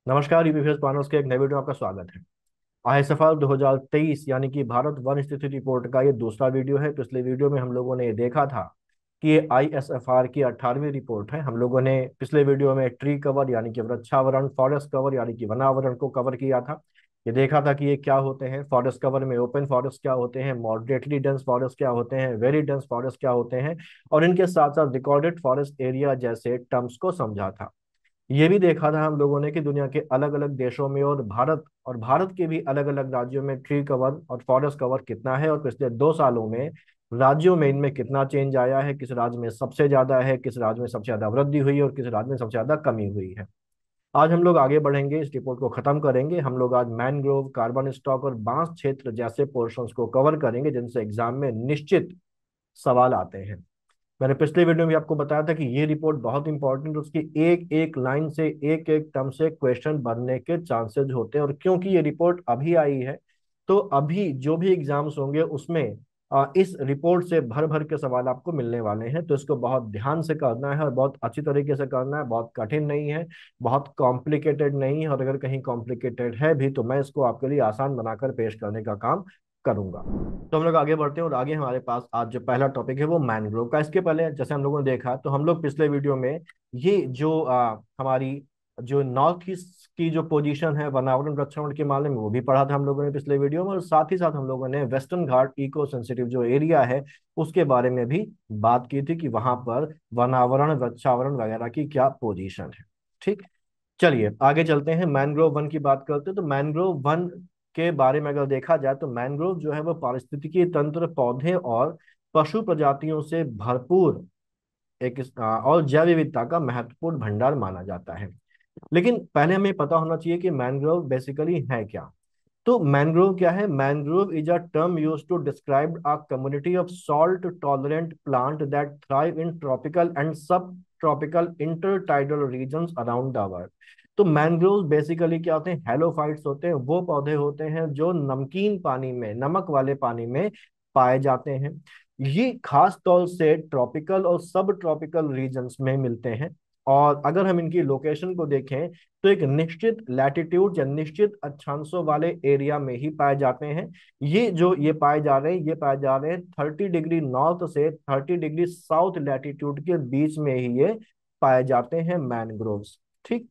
नमस्कार, यूपीएस पानोस के एक नए वीडियो में आपका स्वागत है। आईएसएफआर 2023 यानी कि भारत वन स्थिति रिपोर्ट का ये दूसरा वीडियो है। पिछले वीडियो में हम लोगों ने ये देखा था कि ये आईएसएफआर की 18वीं रिपोर्ट है। हम लोगों ने पिछले वीडियो में ट्री कवर यानी कि वृक्षावरण, फॉरेस्ट कवर यानी कि वनावरण को कवर किया था। ये देखा था कि ये क्या होते हैं। फॉरेस्ट कवर में ओपन फॉरेस्ट क्या होते हैं, मॉडरेटली डेंस फॉरेस्ट क्या होते हैं, वेरी डेंस फॉरेस्ट क्या होते हैं, और इनके साथ साथ रिकॉर्डेड फॉरेस्ट एरिया जैसे टर्म्स को समझा था। ये भी देखा था हम लोगों ने कि दुनिया के अलग अलग देशों में और भारत के भी अलग अलग राज्यों में ट्री कवर और फॉरेस्ट कवर कितना है, और पिछले 2 सालों में राज्यों में इनमें कितना चेंज आया है, किस राज्य में सबसे ज्यादा है, किस राज्य में सबसे ज्यादा वृद्धि हुई है और किस राज्य में सबसे ज्यादा कमी हुई है। आज हम लोग आगे बढ़ेंगे, इस रिपोर्ट को खत्म करेंगे। हम लोग आज मैनग्रोव, कार्बन स्टॉक और बांस क्षेत्र जैसे पोर्शंस को कवर करेंगे जिनसे एग्जाम में निश्चित सवाल आते हैं। मैंने पिछले वीडियो में भी आपको बताया था कि ये रिपोर्ट बहुत इंपॉर्टेंट, उसकी एक एक लाइन से, एक एक टर्म से क्वेश्चन बनने के चांसेस होते हैं। और क्योंकि ये रिपोर्ट अभी आई है, तो अभी जो भी एग्जाम्स होंगे उसमें इस रिपोर्ट से भर भर के सवाल आपको मिलने वाले हैं। तो इसको बहुत ध्यान से करना है और बहुत अच्छी तरीके से करना है। बहुत कठिन नहीं है, बहुत कॉम्प्लिकेटेड नहीं है, और अगर कहीं कॉम्प्लिकेटेड है भी तो मैं इसको आपके लिए आसान बनाकर पेश करने का काम करूंगा। तो हम लोग आगे बढ़ते हैं, और आगे हमारे पास आज जो पहला टॉपिक है वो मैनग्रोव का। इसके पहले जैसे हम लोगों ने देखा, तो हम लोग पिछले वीडियो में ये जो हमारी जो नॉर्थ ईस्ट की जो पोजीशन है वनावरण रक्षण के मामले में, वो भी पढ़ा था हम लोगों ने पिछले वीडियो में। और साथ ही साथ हम लोगों ने वेस्टर्न घाट इको सेंसिटिव जो एरिया है उसके बारे में भी बात की थी कि वहां पर वनावरण, वृक्षावरण वगैरह की क्या पोजीशन है। ठीक, चलिए आगे चलते हैं। मैनग्रोव वन की बात करते हैं। तो मैनग्रोव वन के बारे में अगर देखा जाए तो मैनग्रोव जो है वो पारिस्थितिकी तंत्र, पौधे और पशु प्रजातियों से भरपूर एक और जैव विविधता का महत्वपूर्ण भंडार माना जाता है। लेकिन पहले हमें पता होना चाहिए कि मैनग्रोव बेसिकली है क्या। तो मैनग्रोव क्या है? Mangrove is a term used to describe a community of salt tolerant plant that thrive in tropical and subtropical intertidal regions around the world. तो मैनग्रोव बेसिकली क्या होते हैं? हेलोफाइट्स होते हैं। वो पौधे होते हैं जो नमकीन पानी में, नमक वाले पानी में पाए जाते हैं। ये खास तौर से ट्रॉपिकल और सब ट्रॉपिकल रीजन्स में मिलते हैं। और अगर हम इनकी लोकेशन को देखें तो एक निश्चित लैटिट्यूड या निश्चित अक्षांशों वाले एरिया में ही पाए जाते हैं। ये पाए जा रहे हैं, ये पाए जा रहे हैं 30 डिग्री नॉर्थ से 30 डिग्री साउथ लैटिट्यूड के बीच में ही ये पाए जाते हैं मैनग्रोव्स। ठीक,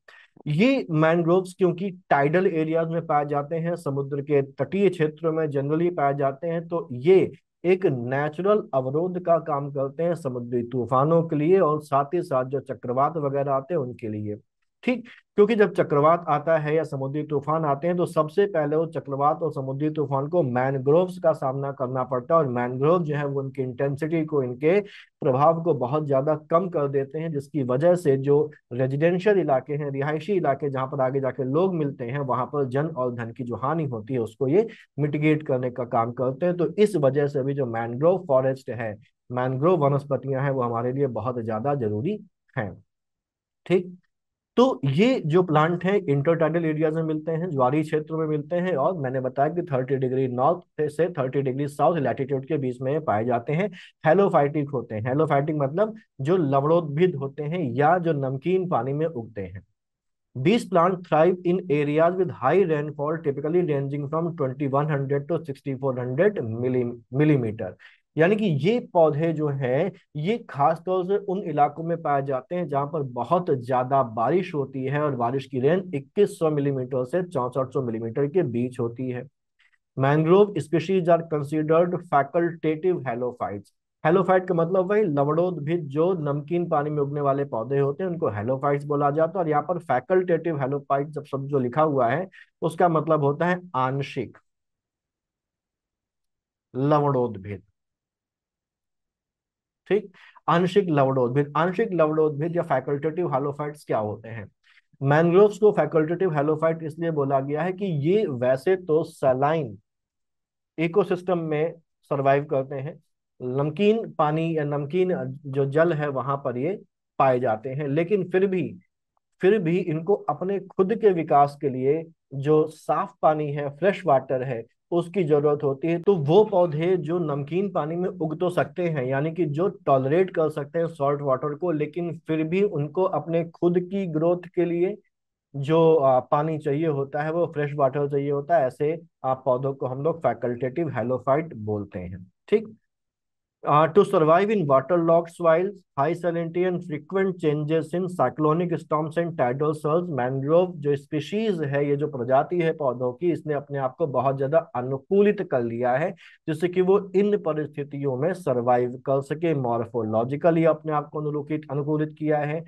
ये मैनग्रोव्स क्योंकि टाइडल एरियाज में पाए जाते हैं, समुद्र के तटीय क्षेत्रों में जनरली पाए जाते हैं, तो ये एक नेचुरल अवरोध का काम करते हैं समुद्री तूफानों के लिए, और साथ ही साथ जो चक्रवात वगैरह आते हैं उनके लिए। ठीक, क्योंकि जब चक्रवात आता है या समुद्री तूफान आते हैं तो सबसे पहले वो चक्रवात और समुद्री तूफान को मैनग्रोव्स का सामना करना पड़ता है। और मैनग्रोव जो है वो उनकी इंटेंसिटी को, इनके प्रभाव को बहुत ज्यादा कम कर देते हैं, जिसकी वजह से जो रेजिडेंशियल इलाके हैं, रिहायशी इलाके जहाँ पर आगे जाके लोग मिलते हैं, वहां पर जन और धन की जो हानि होती है उसको ये मिटिगेट करने का काम करते हैं। तो इस वजह से भी जो मैनग्रोव फॉरेस्ट है, मैनग्रोव वनस्पतियां हैं, वो हमारे लिए बहुत ज्यादा जरूरी हैं। ठीक, तो ये जो प्लांट है इंटरटाइडल एरियाज में मिलते हैं, ज्वारीय क्षेत्र में मिलते हैं, और मैंने बताया कि 30 डिग्री नॉर्थ से 30 डिग्री साउथ लैटिट्यूड के बीच में पाए जाते हैं। हेलोफाइटिक होते हैं। हेलोफाइटिक मतलब जो लवणोद्भिद होते हैं या जो नमकीन पानी में उगते हैं। These plants thrive in areas with high rainfall, typically ranging from 2100 to 6400 millimetre. यानी कि ये पौधे जो हैं ये खास तौर से उन इलाकों में पाए जाते हैं जहां पर बहुत ज्यादा बारिश होती है, और बारिश की रेंज 2100 मिलीमीटर से 6400 मिलीमीटर के बीच होती है। Mangrove species are considered facultative halophytes. Halophyte का मतलब वही लवणोद्भिद जो नमकीन पानी में उगने वाले पौधे होते हैं, उनको हेलोफाइट्स बोला जाता है। और यहाँ पर फैकल्टेटिव हेलोफाइट जब शब्द जो लिखा हुआ है उसका मतलब होता है आंशिक लवणोद्भिद। ठीक, आंशिक लवणोद्भिद, आंशिक लवणोद्भिद या फैकल्टेटिव हेलोफाइट्स क्या होते हैं? मैंग्रोव्स को फैकल्टेटिव हेलोफाइट इसलिए बोला गया है कि ये वैसे तो सलाइन इकोसिस्टम में सरवाइव करते हैं, नमकीन पानी या नमकीन जो जल है वहां पर ये पाए जाते हैं, लेकिन फिर भी इनको अपने खुद के विकास के लिए जो साफ पानी है, फ्रेश वाटर है, उसकी जरूरत होती है। तो वो पौधे जो नमकीन पानी में उग तो सकते हैं, यानी कि जो टॉलरेट कर सकते हैं सॉल्ट वाटर को, लेकिन फिर भी उनको अपने खुद की ग्रोथ के लिए जो पानी चाहिए होता है वो फ्रेश वाटर चाहिए होता है, ऐसे पौधों को हम लोग फैकल्टेटिव हेलोफाइट बोलते हैं। ठीक। To survive in waterlogged soils, high salinity and frequent changes in cyclonic storms and tidal surge, mangrove जो स्पीशीज है, ये जो प्रजाति है पौधों की, इसने अपने आप को बहुत ज्यादा अनुकूलित कर लिया है, जिससे कि वो इन परिस्थितियों में सरवाइव कर सके। मॉर्फोलॉजिकली अपने आप को अनुकूलित अनुकूलित किया है,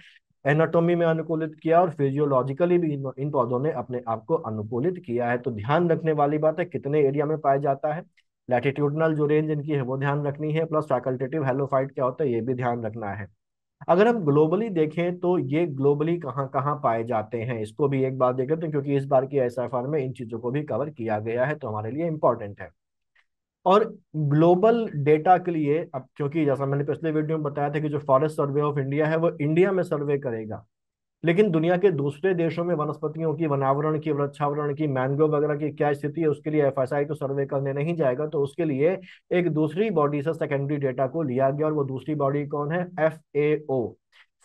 एनाटॉमी में अनुकूलित किया, और फिजियोलॉजिकली भी इन पौधों ने अपने आप को अनुकूलित किया है। तो ध्यान रखने वाली बात है कितने एरिया में पाया जाता है, लैटिट्यूडनल जो रेंज इनकी है वो ध्यान रखनी है, प्लस फैकल्टेटिव हेलोफाइट क्या होता है ये भी ध्यान रखना है। अगर हम ग्लोबली देखें तो ये ग्लोबली कहाँ कहाँ पाए जाते हैं, इसको भी एक बार देख लेते हैं, क्योंकि इस बार की एसएफआर में इन चीजों को भी कवर किया गया है, तो हमारे लिए इंपॉर्टेंट है। और ग्लोबल डेटा के लिए, अब क्योंकि जैसा मैंने पिछले वीडियो में बताया था कि जो फॉरेस्ट सर्वे ऑफ इंडिया है वो इंडिया में सर्वे करेगा, लेकिन दुनिया के दूसरे देशों में वनस्पतियों की, वनावरण की, वृक्षावरण की, मैंग्रोव वगैरह की क्या स्थिति है, उसके लिए एफएसआई तो सर्वे करने नहीं जाएगा। तो उसके लिए एक दूसरी बॉडी से सेकेंडरी डेटा को लिया गया, और वो दूसरी बॉडी कौन है? FAO,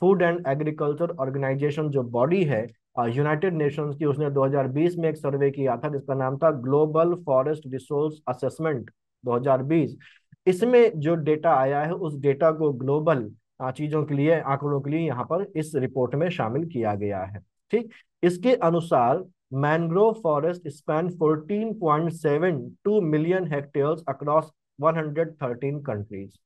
food and agriculture organisation जो बॉडी है यूनाइटेड नेशंस की, उसने 2020 में एक सर्वे किया था जिसका नाम था ग्लोबल फॉरेस्ट रिसोर्स असेसमेंट 2020। इसमें जो डेटा आया है उस डेटा को ग्लोबल चीजों के लिए, आंकड़ों के लिए यहाँ पर इस रिपोर्ट में शामिल किया गया है। ठीक। इसके अनुसार mangrove forest span 14.72 million hectares across 113 countries.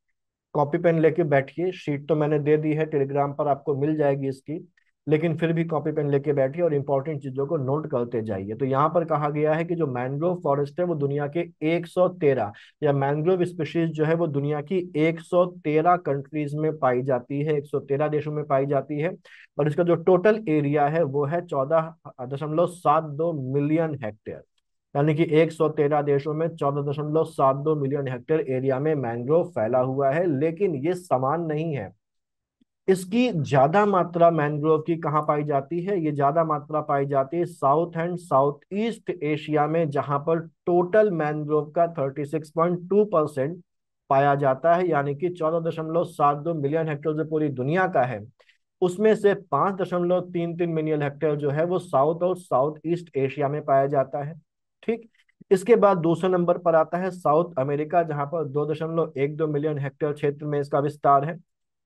Copy pen लेके बैठिए, शीट तो मैंने दे दी है, टेलीग्राम पर आपको मिल जाएगी इसकी, लेकिन फिर भी कॉपी पेन लेके बैठिए और इंपॉर्टेंट चीजों को नोट करते जाइए। तो यहाँ पर कहा गया है कि जो मैंग्रोव फॉरेस्ट है वो दुनिया के 113, या मैंग्रोव स्पीशीज जो है वो दुनिया की 113 कंट्रीज में पाई जाती है, 113 देशों में पाई जाती है। और इसका जो टोटल एरिया है वो है 14.72 मिलियन हेक्टेयर, यानी कि 113 देशों में 14.72 मिलियन हेक्टेयर एरिया में मैंग्रोव फैला हुआ है। लेकिन ये समान नहीं है, इसकी ज्यादा मात्रा मैंग्रोव की कहाँ पाई जाती है? ये ज्यादा मात्रा पाई जाती है south and south east Asia में, जहां पर टोटल मैंग्रोव का 36.2% पाया जाता है, यानी कि 14.72 मिलियन हेक्टेयर जो पूरी दुनिया का है, उसमें से 5.33 मिलियन हेक्टेयर जो है वो साउथ और साउथ ईस्ट एशिया में पाया जाता है। ठीक। इसके बाद दूसरे नंबर पर आता है साउथ अमेरिका, जहां पर 2.12 मिलियन हेक्टेयर क्षेत्र में इसका विस्तार है।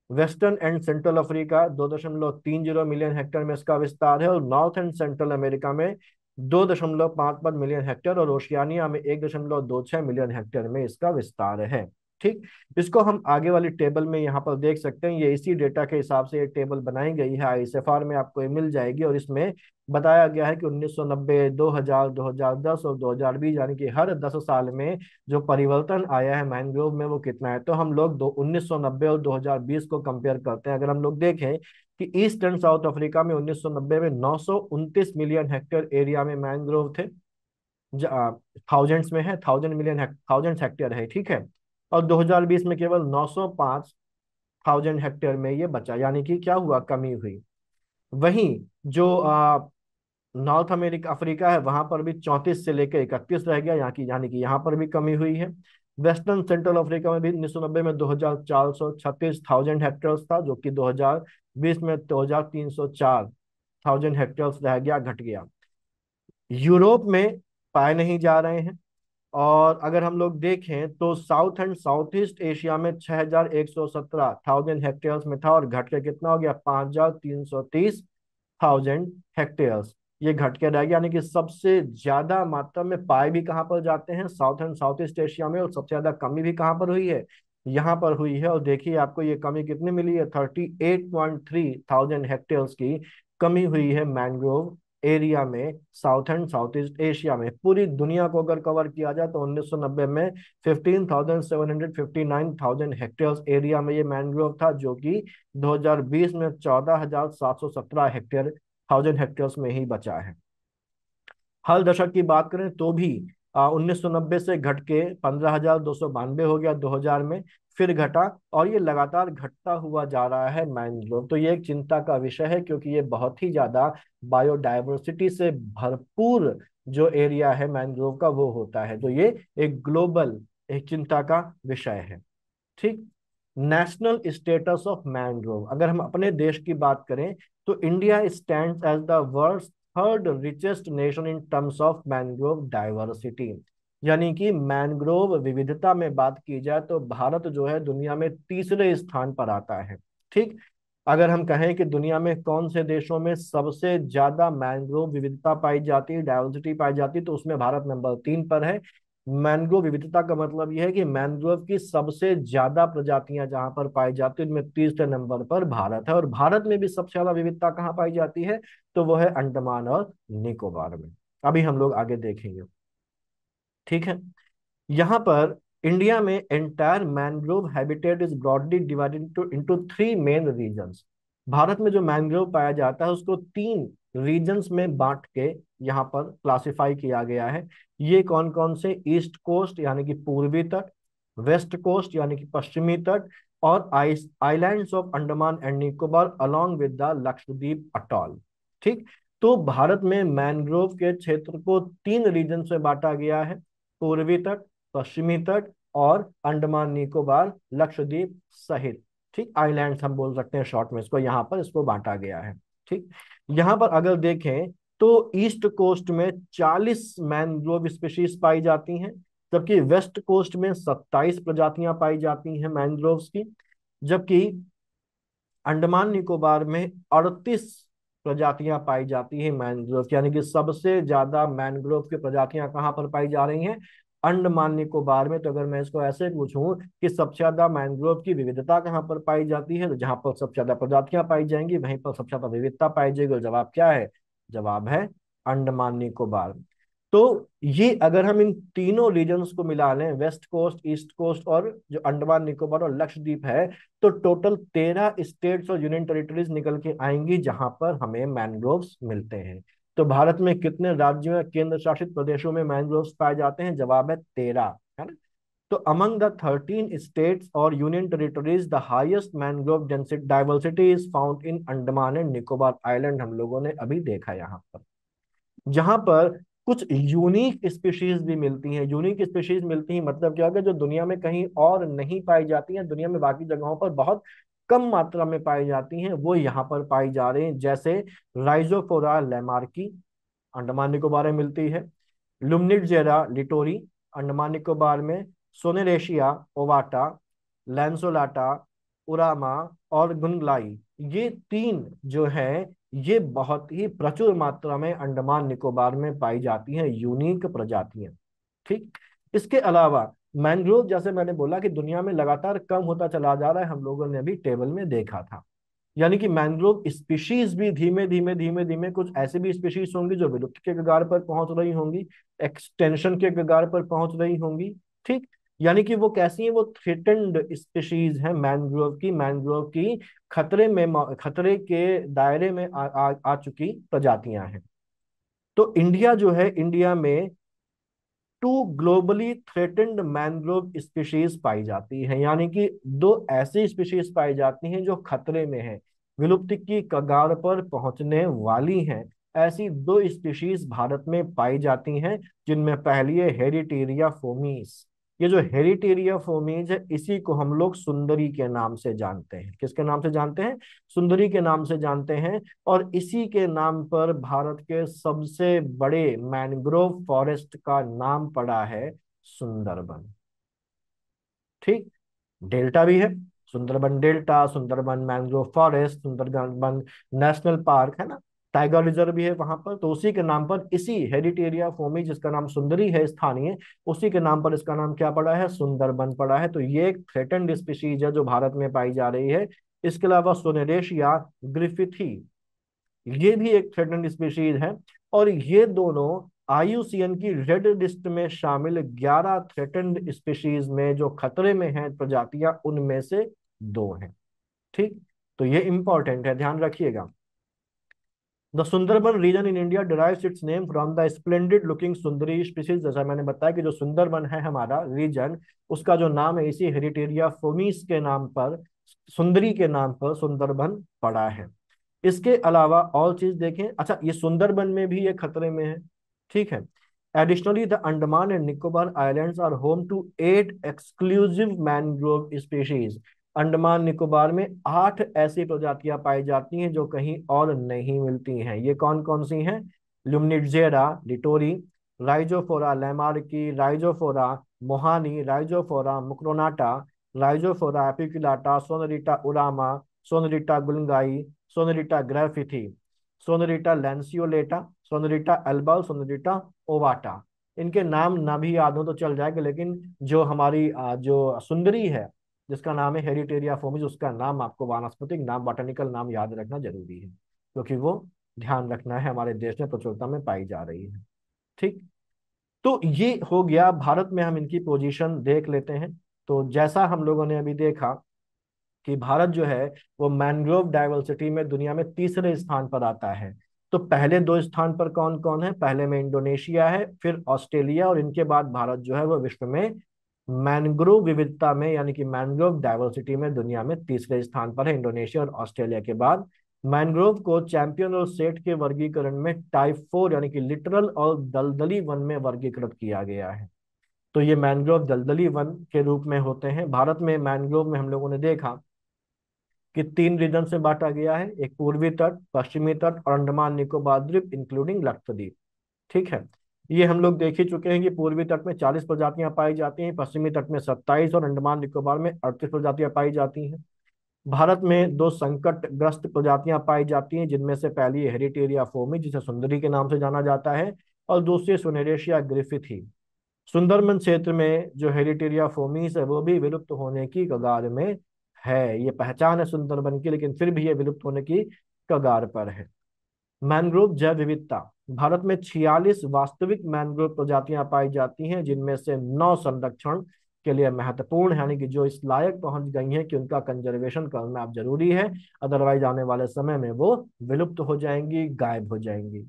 Western and central Africa 2.30 million hectare में इसका विस्तार है, और नॉर्थ एंड सेंट्रल अमेरिका में 2.55 मिलियन हेक्टेयर, और ओशियानिया में 1.26 मिलियन हेक्टेयर में इसका विस्तार है। ठीक। इसको हम आगे वाली टेबल में यहाँ पर देख सकते हैं, ये इसी डेटा के हिसाब से ये टेबल बनाई गई है, आईएसएफआर में आपको ये मिल जाएगी, और इसमें बताया गया है कि 1990, 2000, 2010 और 2020, यानी कि हर 10 साल में जो परिवर्तन आया है मैंग्रोव में वो कितना है। तो हम लोग 1990 और 2020 को कंपेयर करते हैं। अगर हम लोग देखें कि ईस्ट एंड साउथ अफ्रीका में 1990 में 929 मिलियन हेक्टेयर एरिया में मैंग्रोव थे, थाउजेंड्स में है, थाउजेंड हेक्टेयर है। ठीक है। और 2020 में केवल 905 थाउजेंड हेक्टेयर में ये बचा, यानी कि क्या हुआ? कमी हुई। वहीं जो नॉर्थ अमेरिका अफ्रीका है वहां पर भी 34 से लेकर 31 रह गया, यहाँ की, यानी कि यहाँ पर भी कमी हुई है। वेस्टर्न सेंट्रल अफ्रीका में भी 1990 में 2436 थाउजेंड हेक्टेयर था, जो कि 2020 में 2304 थाउजेंड हेक्टेयर रह गया, घट गया। यूरोप में पाए नहीं जा रहे हैं। और अगर हम लोग देखें तो south and south east Asia में 6117 थाउजेंड हेक्टेयर्स में था, और घट के कितना हो गया? 5330 थाउजेंड हेक्टेयर्स। ये घट के रह गया, यानी कि सबसे ज्यादा मात्रा में पाए भी कहाँ पर जाते हैं? South and south east Asia में। और सबसे ज्यादा कमी भी कहाँ पर हुई है? यहाँ पर हुई है। और देखिए आपको ये कमी कितनी मिली है? 38.3 थाउजेंड हेक्टेयर्स की कमी हुई है मैंग्रोव एरिया में, south and south east Asia में। पूरी दुनिया को अगर कवर किया जाए तो 1990 में 15,759 थाउजेंड हेक्टेयर्स एरिया में ये मैंग्रोव था, जो कि 2020 में 14,717 हेक्टेयर थाउजेंड हेक्टेयर्स में ही बचा है। हर दशक की बात करें तो भी 1990 से घट के 15,292 हो गया 2000 में, फिर घटा, और ये लगातार घटता हुआ जा रहा है मैंग्रोव। तो ये एक चिंता का विषय है, क्योंकि ये बहुत ही ज्यादा बायोडायवर्सिटी से भरपूर जो एरिया है मैंग्रोव का वो होता है। तो ये एक ग्लोबल एक चिंता का विषय है। ठीक। नेशनल स्टेटस ऑफ मैंग्रोव, अगर हम अपने देश की बात करें तो India stands as the world's third richest nation in terms of mangrove diversity. यानी कि मैंग्रोव विविधता में बात की जाए तो भारत जो है दुनिया में तीसरे स्थान पर आता है। ठीक। अगर हम कहें कि दुनिया में कौन से देशों में सबसे ज्यादा मैंग्रोव विविधता पाई जाती है, डाइवर्सिटी पाई जाती है, तो उसमें भारत नंबर 3 पर है। मैंग्रोव विविधता का मतलब यह है कि मैंग्रोव की सबसे ज्यादा प्रजातियां जहां पर पाई जाती है उनमें तीसरे नंबर पर भारत है। और भारत में भी सबसे ज्यादा विविधता कहाँ पाई जाती है, तो वो है अंडमान और निकोबार में। अभी हम लोग आगे देखेंगे। ठीक है। यहाँ पर इंडिया में entire mangrove habitat is broadly divided into 3 main regions. Bharat में जो मैंग्रोव पाया जाता है उसको 3 रीजन्स में बांट के यहाँ पर क्लासिफाई किया गया है। ये कौन कौन से? ईस्ट कोस्ट यानी कि पूर्वी तट, वेस्ट कोस्ट यानी कि पश्चिमी तट, और islands of Andaman and Nicobar along with the Lakshadweep atoll. ठीक। तो भारत में मैंग्रोव के क्षेत्र को 3 रीजन में बांटा गया है, पूर्वी तट, पश्चिमी तट और अंडमान निकोबार लक्षद्वीप सहित। ठीक, आइलैंड्स हम बोल सकते हैं शॉर्ट में इसको, यहाँ पर इसको बांटा गया है। ठीक। यहाँ पर अगर देखें तो ईस्ट कोस्ट में 40 मैंग्रोव स्पीशीज पाई जाती हैं, जबकि वेस्ट कोस्ट में 27 प्रजातियां पाई जाती हैं मैंग्रोव्स की। जबकि अंडमान निकोबार में 38 प्रजातियां पाई जाती हैं मैंग्रोव की। यानी कि सबसे ज्यादा मैंग्रोव की प्रजातियां कहाँ पर पाई जा रही हैं? अंडमान निकोबार में। तो अगर मैं इसको ऐसे पूछूं कि सबसे ज्यादा मैंग्रोव की विविधता कहाँ पर पाई जाती है, तो जहां पर सबसे ज्यादा प्रजातियां पाई जाएंगी वहीं पर सबसे ज्यादा विविधता पाई जाएगी। और जवाब क्या है? जवाब है अंडमान निकोबार। तो ये अगर हम इन तीनों रीजन्स को मिला लें, वेस्ट कोस्ट, ईस्ट कोस्ट और जो अंडमान निकोबार और लक्षद्वीप है, तो टोटल 13 स्टेट्स और यूनियन टेरिटरीज निकल के आएंगी जहां पर हमें मैंग्रोव्स मिलते हैं। तो भारत में कितने राज्यों या केंद्र शासित प्रदेशों में मैंग्रोव्स पाए जाते हैं? जवाब है 13, है ना। तो अमंग द 13 स्टेट्स और union territories the highest mangrove diversity is found in Andaman and Nicobar island, हम लोगों ने अभी देखा यहाँ पर। जहां पर कुछ यूनिक स्पीशीज भी मिलती हैं। यूनिक स्पीशीज मिलती हैं मतलब क्या होगा? जो दुनिया में कहीं और नहीं पाई जाती हैं, दुनिया में बाकी जगहों पर बहुत कम मात्रा में पाई जाती हैं, वो यहाँ पर पाई जा रही हैं। जैसे राइजोफोरा लेमार्की अंडमान निकोबार में मिलती है, लुमनिटजेरा लिटोरी अंडमान निकोबार में, सोनेरेशिया ओवाटा, लैंसोलाटा, उरामा और गुनग्लाई, ये 3 जो है ये बहुत ही प्रचुर मात्रा में अंडमान निकोबार में पाई जाती हैं, यूनिक प्रजातियां। ठीक। इसके अलावा मैंग्रोव, जैसे मैंने बोला कि दुनिया में लगातार कम होता चला जा रहा है, हम लोगों ने भी टेबल में देखा था। यानी कि मैंग्रोव स्पीशीज भी धीमे धीमे धीमे धीमे कुछ ऐसी भी स्पीशीज होंगी जो विलुप्त के कगार पर पहुंच रही होंगी, एक्सटेंशन के कगार पर पहुंच रही होंगी। ठीक। यानी कि वो कैसी है? वो थ्रेटेंड स्पीशीज है मैंग्रोव की। मैंग्रोव की खतरे के दायरे में आ चुकी प्रजातियां हैं। तो इंडिया जो है, इंडिया में 2 ग्लोबली थ्रेटेंड मैंग्रोव स्पीशीज पाई जाती है। यानी कि 2 ऐसी स्पीशीज पाई जाती हैं जो खतरे में है, विलुप्ति की कगार पर पहुंचने वाली हैं। ऐसी 2 स्पीशीज भारत में पाई जाती हैं, जिनमें पहली है हेरिटेरिया फोमीस। ये जो हेरिटेरिया फोमीज है इसी को हम लोग सुंदरी के नाम से जानते हैं। किसके नाम से जानते हैं? सुंदरी के नाम से जानते हैं। और इसी के नाम पर भारत के सबसे बड़े मैंग्रोव फॉरेस्ट का नाम पड़ा है सुंदरबन। ठीक। डेल्टा भी है, Sundarban delta, Sundarban mangrove forest, Sundarban national park, है ना, टाइगर रिजर्व भी है वहां पर। तो उसी के नाम पर इसी हेरिटेरिया फोमी, जिसका नाम सुंदरी है स्थानीय, उसी के नाम पर इसका नाम क्या पड़ा है? सुंदरबन पड़ा है। तो ये एक थ्रेटेंड स्पीशीज है जो भारत में पाई जा रही है। इसके अलावा सोनेरेशिया ग्रिफिथी, ये भी एक थ्रेटेंड स्पीशीज है। और ये दोनों आईयूसीएन की रेड लिस्ट में शामिल 11 थ्रेटेंड स्पीशीज में जो खतरे में हैं प्रजातियां, उनमें से 2 हैं। ठीक। तो ये इंपॉर्टेंट है, ध्यान रखिएगा। The Sundarban region in India derives its name from the splendid looking sundari species. जैसा मैंने बताया कि जो सुंदरबन है हमारा रीजन, उसका जो नाम है इसी हेरिटेरिया फोमीस के नाम पर, सुंदरी के नाम पर सुंदरबन पड़ा है। इसके अलावा और चीज देखें, अच्छा ये सुंदरबन में भी ये खतरे में है। ठीक है। Additionally the Andaman and Nicobar islands are home to 8 exclusive mangrove species. Andaman Nicobar में 8 ऐसी प्रजातियां पाई जाती हैं जो कहीं और नहीं मिलती हैं। ये कौन कौन सी हैं? Lumnitzera littorea, Rhizophora lamarckii, Rhizophora mohani, Rhizophora mucronata, Rhizophora apiculata, Sonneratia urama, Sonneratia gulngai, Sonneratia griffithii, Sonneratia lanceolata, Sonneratia alba, Sonneratia ovata. इनके नाम ना भी याद हो तो चल जाएगा, लेकिन जो हमारी जो सुंदरी है जिसका नाम है हेरिटेरिया फोमिस, उसका नाम आपको वानस्पतिक नाम, बॉटनिकल नाम याद रखना जरूरी है, क्योंकि वो ध्यान रखना है हमारे देश में प्रचुरता में पाई जा रही है। ठीक। तो ये हो गया भारत में, हम इनकी पोजीशन देख लेते हैं। तो जैसा हम लोगों ने अभी देखा कि भारत जो है वो मैंग्रोव डाइवर्सिटी में दुनिया में तीसरे स्थान पर आता है। तो पहले दो स्थान पर कौन कौन है? पहले में इंडोनेशिया है, फिर ऑस्ट्रेलिया, और इनके बाद भारत जो है वो विश्व में मैंग्रोव विविधता में यानी कि मैंग्रोव डाइवर्सिटी में दुनिया में तीसरे स्थान पर है, इंडोनेशिया और ऑस्ट्रेलिया के बाद। मैंग्रोव को चैंपियन और सेट के वर्गीकरण में टाइप 4 यानी कि लिटरल और दलदली वन में वर्गीकृत किया गया है। तो ये मैंग्रोव दलदली वन के रूप में होते हैं। भारत में मैंग्रोव में हम लोगों ने देखा कि तीन रीजन से बांटा गया है, एक पूर्वी तट, पश्चिमी तट और अंडमान निकोबार द्वीप इंक्लूडिंग लक्षद्वीप। ठीक है। ये हम लोग देख ही चुके हैं कि पूर्वी तट में 40 प्रजातियां पाई जाती हैं, पश्चिमी तट में 27 और अंडमान निकोबार में 38 प्रजातियां पाई जाती हैं। भारत में दो संकटग्रस्त प्रजातियां पाई जाती हैं, जिनमें से पहली है हेरिटेरिया फोमी, जिसे सुंदरी के नाम से जाना जाता है, और दूसरी सुनेरेशिया ग्रिफिथी। सुंदरबन क्षेत्र में जो हेरिटेरिया फोमीस है वो भी विलुप्त होने की कगार में है। ये पहचान है सुंदरबन की, लेकिन फिर भी ये विलुप्त होने की कगार पर है। मैंग्रोव जैव विविधता, भारत में 46 वास्तविक मैंग्रोव प्रजातियां पाई जाती हैं, जिनमें से 9 संरक्षण के लिए महत्वपूर्ण है, यानी कि जो इस लायक पहुंच गई हैं कि उनका कंजर्वेशन करना अब जरूरी है, अदरवाइज आने वाले समय में वो विलुप्त हो जाएंगी, गायब हो जाएंगी।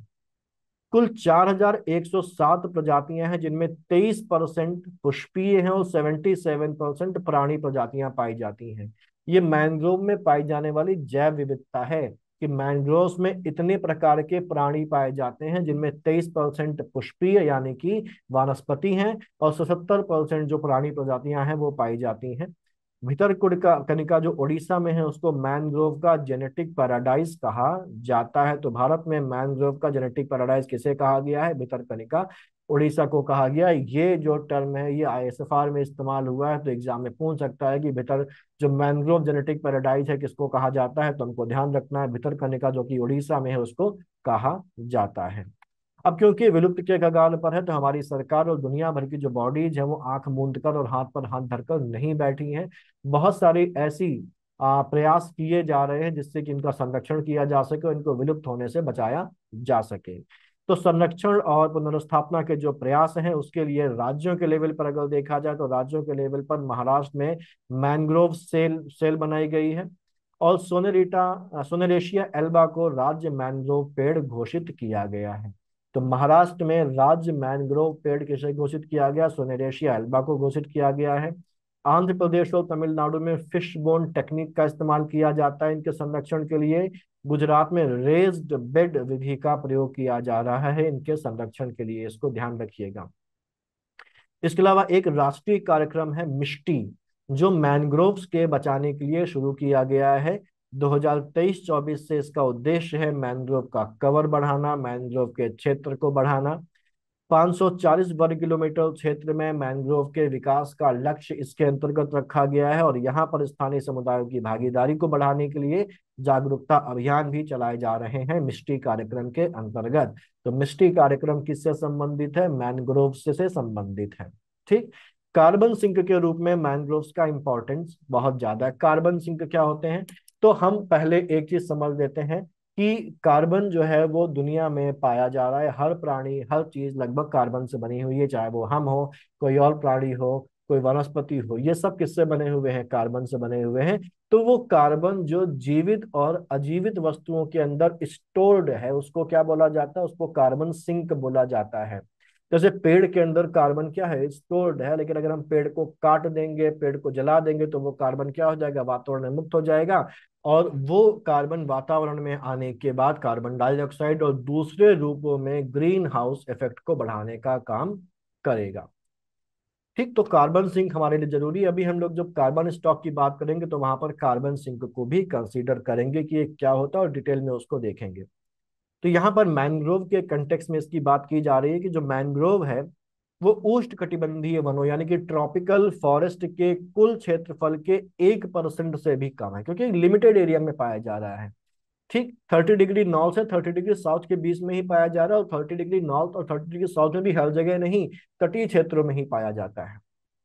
कुल 4107 प्रजातियां हैं, जिनमें 23% पुष्पीय हैं और 77% प्राणी प्रजातियां पाई जाती हैं। ये मैंग्रोव में पाई जाने वाली जैव विविधता है कि मैंग्रोव में इतने प्रकार के प्राणी पाए जाते हैं, जिनमें 23% पुष्पीय यानी कि वानस्पति हैं, और 77% जो प्राणी प्रजातियां हैं वो पाई जाती हैं। भितरकनिका कनिका जो उड़ीसा में है उसको मैनग्रोव का जेनेटिक पैराडाइज कहा जाता है। तो भारत में मैनग्रोव का जेनेटिक पैराडाइज किसे कहा गया है? भितरकनिका उड़ीसा को कहा गया है। ये जो टर्म है ये आईएसएफआर में इस्तेमाल हुआ है, तो एग्जाम में पूछ सकता है कि भीतर जो मैनग्रोव जेनेटिक पैराडाइज है किसको कहा जाता है? तो हमको ध्यान रखना है भितरकनिका जो कि उड़ीसा में है उसको कहा जाता है। अब क्योंकि विलुप्त के कगार पर है, तो हमारी सरकार और दुनिया भर की जो बॉडीज है वो आंख मूंद कर और हाथ पर हाथ धरकर नहीं बैठी हैं। बहुत सारी ऐसी प्रयास किए जा रहे हैं जिससे कि इनका संरक्षण किया जा सके और इनको विलुप्त होने से बचाया जा सके। तो संरक्षण और पुनर्स्थापना के जो प्रयास हैं उसके लिए राज्यों के लेवल पर अगर देखा जाए तो राज्यों के लेवल पर महाराष्ट्र में मैंग्रोव सेल सेल बनाई गई है, और सोनेरेशिया एल्बा को राज्य मैंग्रोव पेड़ घोषित किया गया है। तो महाराष्ट्र में राज्य मैंग्रोव पेड़ किसे घोषित किया गया? सोनेरेशिया एल्बा को घोषित किया गया है। आंध्र प्रदेश और तमिलनाडु में फिश बोन टेक्निक का इस्तेमाल किया जाता है इनके संरक्षण के लिए। गुजरात में रेज्ड बेड विधि का प्रयोग किया जा रहा है इनके संरक्षण के लिए, इसको ध्यान रखिएगा। इसके अलावा एक राष्ट्रीय कार्यक्रम है मिष्टी, जो मैनग्रोव्स के बचाने के लिए शुरू किया गया है। 2023-24 से इसका उद्देश्य है मैनग्रोव का कवर बढ़ाना, मैनग्रोव के क्षेत्र को बढ़ाना। 540 वर्ग किलोमीटर क्षेत्र में मैंग्रोव के विकास का लक्ष्य इसके अंतर्गत रखा गया है, और यहाँ पर स्थानीय समुदायों की भागीदारी को बढ़ाने के लिए जागरूकता अभियान भी चलाए जा रहे हैं मिष्टी कार्यक्रम के अंतर्गत। तो मिष्टी कार्यक्रम किससे संबंधित है? मैंग्रोव से संबंधित है। ठीक। कार्बन सिंक के रूप में मैंग्रोव्स का इंपॉर्टेंस बहुत ज्यादा है। कार्बन सिंक क्या होते हैं? तो हम पहले एक चीज समझ लेते हैं कि कार्बन जो है वो दुनिया में पाया जा रहा है। हर प्राणी, हर चीज लगभग कार्बन से बनी हुई है, चाहे वो हम हो, कोई और प्राणी हो, कोई वनस्पति हो, ये सब किससे बने हुए हैं? कार्बन से बने हुए हैं। तो वो कार्बन जो जीवित और अजीवित वस्तुओं के अंदर स्टोर्ड है उसको क्या बोला जाता है? उसको कार्बन सिंक बोला जाता है। जैसे पेड़ के अंदर कार्बन क्या है? स्टोर्ड है, लेकिन अगर हम पेड़ को काट देंगे, पेड़ को जला देंगे, तो वो कार्बन क्या हो जाएगा? वातावरण में मुक्त हो जाएगा, और वो कार्बन वातावरण में आने के बाद कार्बन डाइऑक्साइड और दूसरे रूपों में ग्रीन हाउस इफेक्ट को बढ़ाने का काम करेगा। ठीक। तो कार्बन सिंक हमारे लिए जरूरी है। अभी हम लोग जब कार्बन स्टॉक की बात करेंगे तो वहां पर कार्बन सिंक को भी कंसीडर करेंगे कि ये क्या होता है और डिटेल में उसको देखेंगे। तो यहाँ पर मैंग्रोव के कंटेक्स्ट में इसकी बात की जा रही है कि जो मैंग्रोव है वो उष्णकटिबंधीय वनों यानी कि ट्रॉपिकल फॉरेस्ट के कुल क्षेत्रफल के 1% से भी कम है, क्योंकि लिमिटेड एरिया में पाया जा रहा है। ठीक 30 डिग्री नॉर्थ से 30 डिग्री साउथ के बीच में ही पाया जा रहा है, और 30 डिग्री नॉर्थ और 30 डिग्री साउथ में भी हर जगह नहीं, तटीय क्षेत्रों में ही पाया जाता है।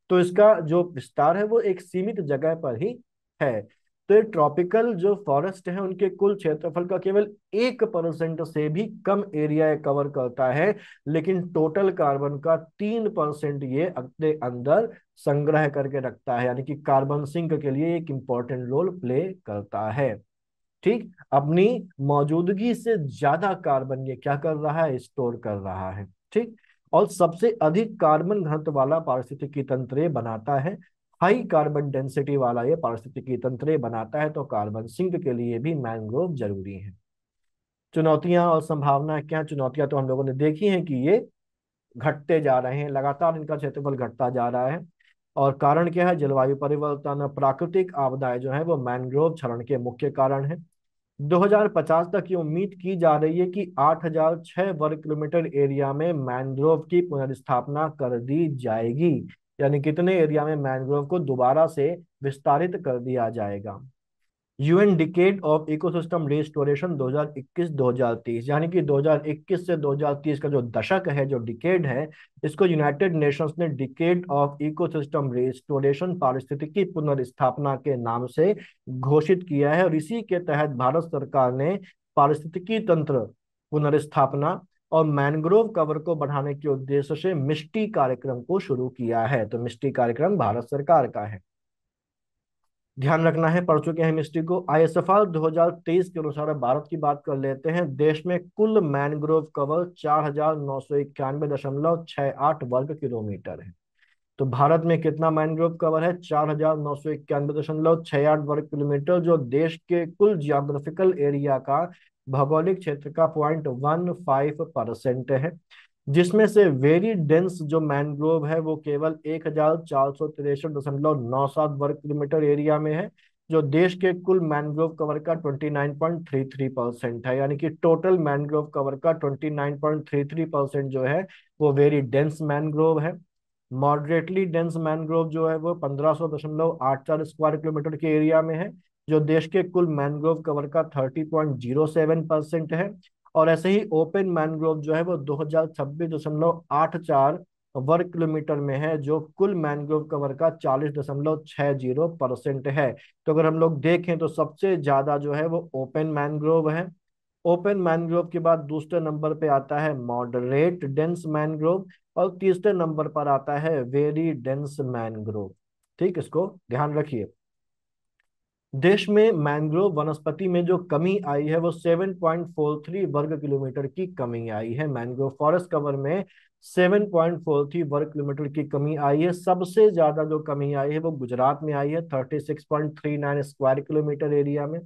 तो इसका जो विस्तार है वो एक सीमित जगह पर ही है। तो ये ट्रॉपिकल जो फॉरेस्ट है उनके कुल क्षेत्रफल का केवल 1% से भी कम एरिया कवर करता है, लेकिन टोटल कार्बन का 3% ये अपने अंदर संग्रह करके रखता है, यानी कि कार्बन सिंक के लिए एक इंपॉर्टेंट रोल प्ले करता है। ठीक, अपनी मौजूदगी से ज्यादा कार्बन ये क्या कर रहा है, स्टोर कर रहा है। ठीक, और सबसे अधिक कार्बन घनत्व वाला पारिस्थितिकी तंत्र ये बनाता है, हाई कार्बन डेंसिटी वाला ये पारिस्थितिकी तंत्र ये बनाता है। तो कार्बन सिंक के लिए भी मैंग्रोव जरूरी है। चुनौतियां और संभावनाएं क्या? चुनौतियां तो हम लोगों ने देखी हैं कि ये घटते जा रहे हैं, लगातार इनका क्षेत्रफल घटता जा रहा है। और कारण क्या है? जलवायु परिवर्तन, प्राकृतिक आपदाएं जो है वो मैंग्रोव क्षरण के मुख्य कारण है। 2050 तक ये उम्मीद की जा रही है कि 8006 वर्ग किलोमीटर एरिया में मैंग्रोव की पुनर्स्थापना कर दी जाएगी, यानी कितने एरिया में मैंग्रोव को दोबारा से विस्तारित कर दिया जाएगा। UN decade of ecosystem restoration 2021-2030, यानी कि 2021 से 2030 का जो दशक है, जो डिकेड है, इसको यूनाइटेड नेशंस ने डिकेड ऑफ इकोसिस्टम रिस्टोरेशन, पारिस्थितिकी पुनर्स्थापना के नाम से घोषित किया है। और इसी के तहत भारत सरकार ने पारिस्थितिकी तंत्र पुनर्स्थापना और मैंग्रोव कवर को बढ़ाने के उद्देश्य से मिष्टी कार्यक्रम को शुरू किया है। तो मिष्टी कार्यक्रम भारत सरकार का है, ध्यान रखना है। पढ़ चुके हैं मिस्ट्री को। आईएसएफआर 2023 के अनुसार अब भारत की बात कर लेते हैं। देश में कुल मैनग्रोव कवर 4991.68 वर्ग किलोमीटर है। तो भारत में कितना मैनग्रोव कवर है? 4991.68 वर्ग किलोमीटर, जो देश के कुल जियोग्राफिकल एरिया का, भौगोलिक क्षेत्र का 0.15% है। जिसमें से वेरी डेंस जो मैनग्रोव है वो केवल 1463.97 वर्ग किलोमीटर एरिया में है, जो देश के कुल मैनग्रोव कवर का 29.33% है। यानी कि टोटल मैनग्रोव कवर का 29.33% जो है वो वेरी डेंस मैनग्रोव है। मॉडरेटली डेंस मैनग्रोव जो है वो 1500.84 स्क्वायर किलोमीटर के एरिया में है, जो देश के कुल मैनग्रोव कवर का 30.07% है। और ऐसे ही ओपन मैनग्रोव जो है वो 2026.84 वर्ग किलोमीटर में है, जो कुल मैनग्रोव कवर का 40.60% है। तो अगर हम लोग देखें तो सबसे ज्यादा जो है वो ओपन मैनग्रोव है। ओपन मैनग्रोव के बाद दूसरे नंबर पे आता है मॉडरेट डेंस मैनग्रोव, और तीसरे नंबर पर आता है वेरी डेंस मैनग्रोव। ठीक, इसको ध्यान रखिए। देश में मैंग्रोव वनस्पति में जो कमी आई है वो 7.43 वर्ग किलोमीटर की कमी आई है। मैंग्रोव फॉरेस्ट कवर में 7.43 वर्ग किलोमीटर की कमी आई है। सबसे ज्यादा जो कमी आई है वो गुजरात में आई है, 36.39 स्क्वायर किलोमीटर एरिया में।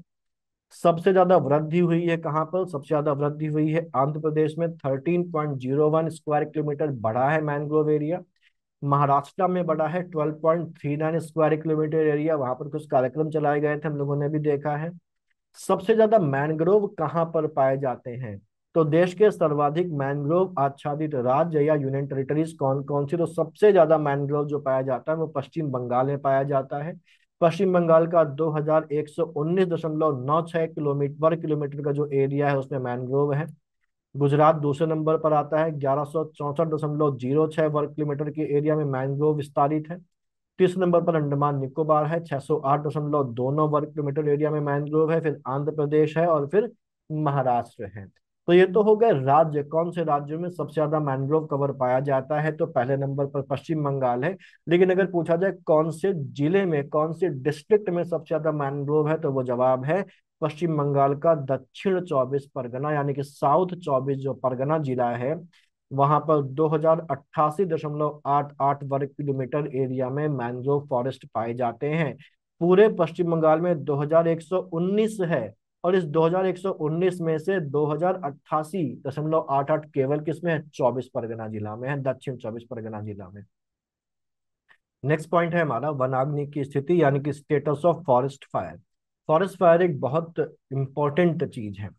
सबसे ज्यादा वृद्धि हुई है कहाँ पर? सबसे ज्यादा वृद्धि हुई है आंध्र प्रदेश में, 13.01 स्क्वायर किलोमीटर बढ़ा है मैंग्रोव एरिया। महाराष्ट्र में बढ़ा है 12.39 स्क्वायर किलोमीटर एरिया, वहां पर कुछ कार्यक्रम चलाए गए थे, हम लोगों ने भी देखा है। सबसे ज्यादा मैंग्रोव कहाँ पर पाए जाते हैं? तो देश के सर्वाधिक मैंग्रोव आच्छादित राज्य या यूनियन टेरिटरीज कौन कौन सी? तो सबसे ज्यादा मैंग्रोव जो पाया जाता है वो पश्चिम बंगाल में पाया जाता है। पश्चिम बंगाल का 2119.96 किलोमीटर वर्ग किलोमीटर का जो एरिया है उसमें मैंग्रोव है। गुजरात दूसरे नंबर पर आता है, 1164.06 वर्ग किलोमीटर के एरिया में मैंग्रोव विस्तारित है। तीसरे नंबर पर अंडमान निकोबार है, 608.29 वर्ग किलोमीटर एरिया में मैंग्रोव है। फिर आंध्र प्रदेश है और फिर महाराष्ट्र है। तो ये तो हो गए राज्य, कौन से राज्यों में सबसे ज्यादा मैंग्रोव कवर पाया जाता है। तो पहले नंबर पर पश्चिम बंगाल है। लेकिन अगर पूछा जाए कौन से जिले में, कौन से डिस्ट्रिक्ट में सबसे ज्यादा मैंग्रोव है, तो वो जवाब है पश्चिम बंगाल का दक्षिण 24 परगना, यानी कि साउथ 24 जो परगना जिला है, वहां पर 2088.88 वर्ग किलोमीटर एरिया में मैंग्रोव फॉरेस्ट पाए जाते हैं। पूरे पश्चिम बंगाल में 2119 है, और इस 2119 में से 2088.88 केवल किसमें है? 24 परगना जिला में है, दक्षिण 24 परगना जिला में। नेक्स्ट पॉइंट है हमारा वनाग्नि की स्थिति, यानी कि status of forest fire. Forest fire एक बहुत इंपॉर्टेंट चीज है।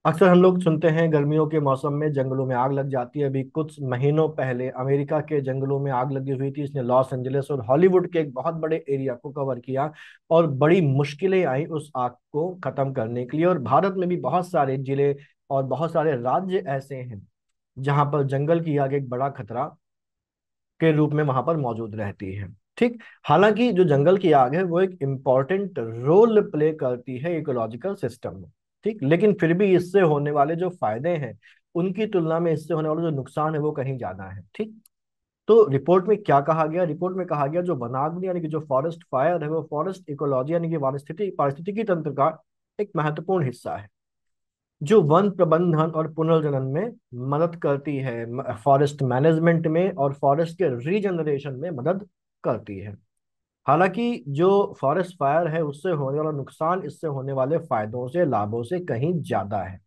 अक्सर हम लोग सुनते हैं गर्मियों के मौसम में जंगलों में आग लग जाती है। अभी कुछ महीनों पहले अमेरिका के जंगलों में आग लगी हुई थी। इसने लॉस एंजलिस और हॉलीवुड के एक बहुत बड़े एरिया को कवर किया और बड़ी मुश्किलें आई उस आग को खत्म करने के लिए। और भारत में भी बहुत सारे जिले और बहुत सारे राज्य ऐसे हैं जहां पर जंगल की आग एक बड़ा खतरा के रूप में वहां पर मौजूद रहती है। ठीक। हालांकि जो जंगल की आग है वो एक इम्पॉर्टेंट रोल प्ले करती है इकोलॉजिकल सिस्टम में। ठीक। लेकिन फिर भी इससे होने वाले जो फायदे हैं उनकी तुलना में इससे होने वाला जो नुकसान है वो कहीं ज्यादा है। ठीक। तो रिपोर्ट में क्या कहा गया? रिपोर्ट में कहा गया जो वनाग्नि यानी कि जो फॉरेस्ट फायर है वो फॉरेस्ट इकोलॉजी यानी कि पारिस्थितिकी तंत्र का एक महत्वपूर्ण हिस्सा है जो वन प्रबंधन और पुनर्जनन में मदद करती है, फॉरेस्ट मैनेजमेंट में और फॉरेस्ट के रीजनरेशन में मदद करती है। हालांकि जो फॉरेस्ट फायर है उससे होने वाला नुकसान इससे होने वाले फायदों से लाभों से कहीं ज्यादा है।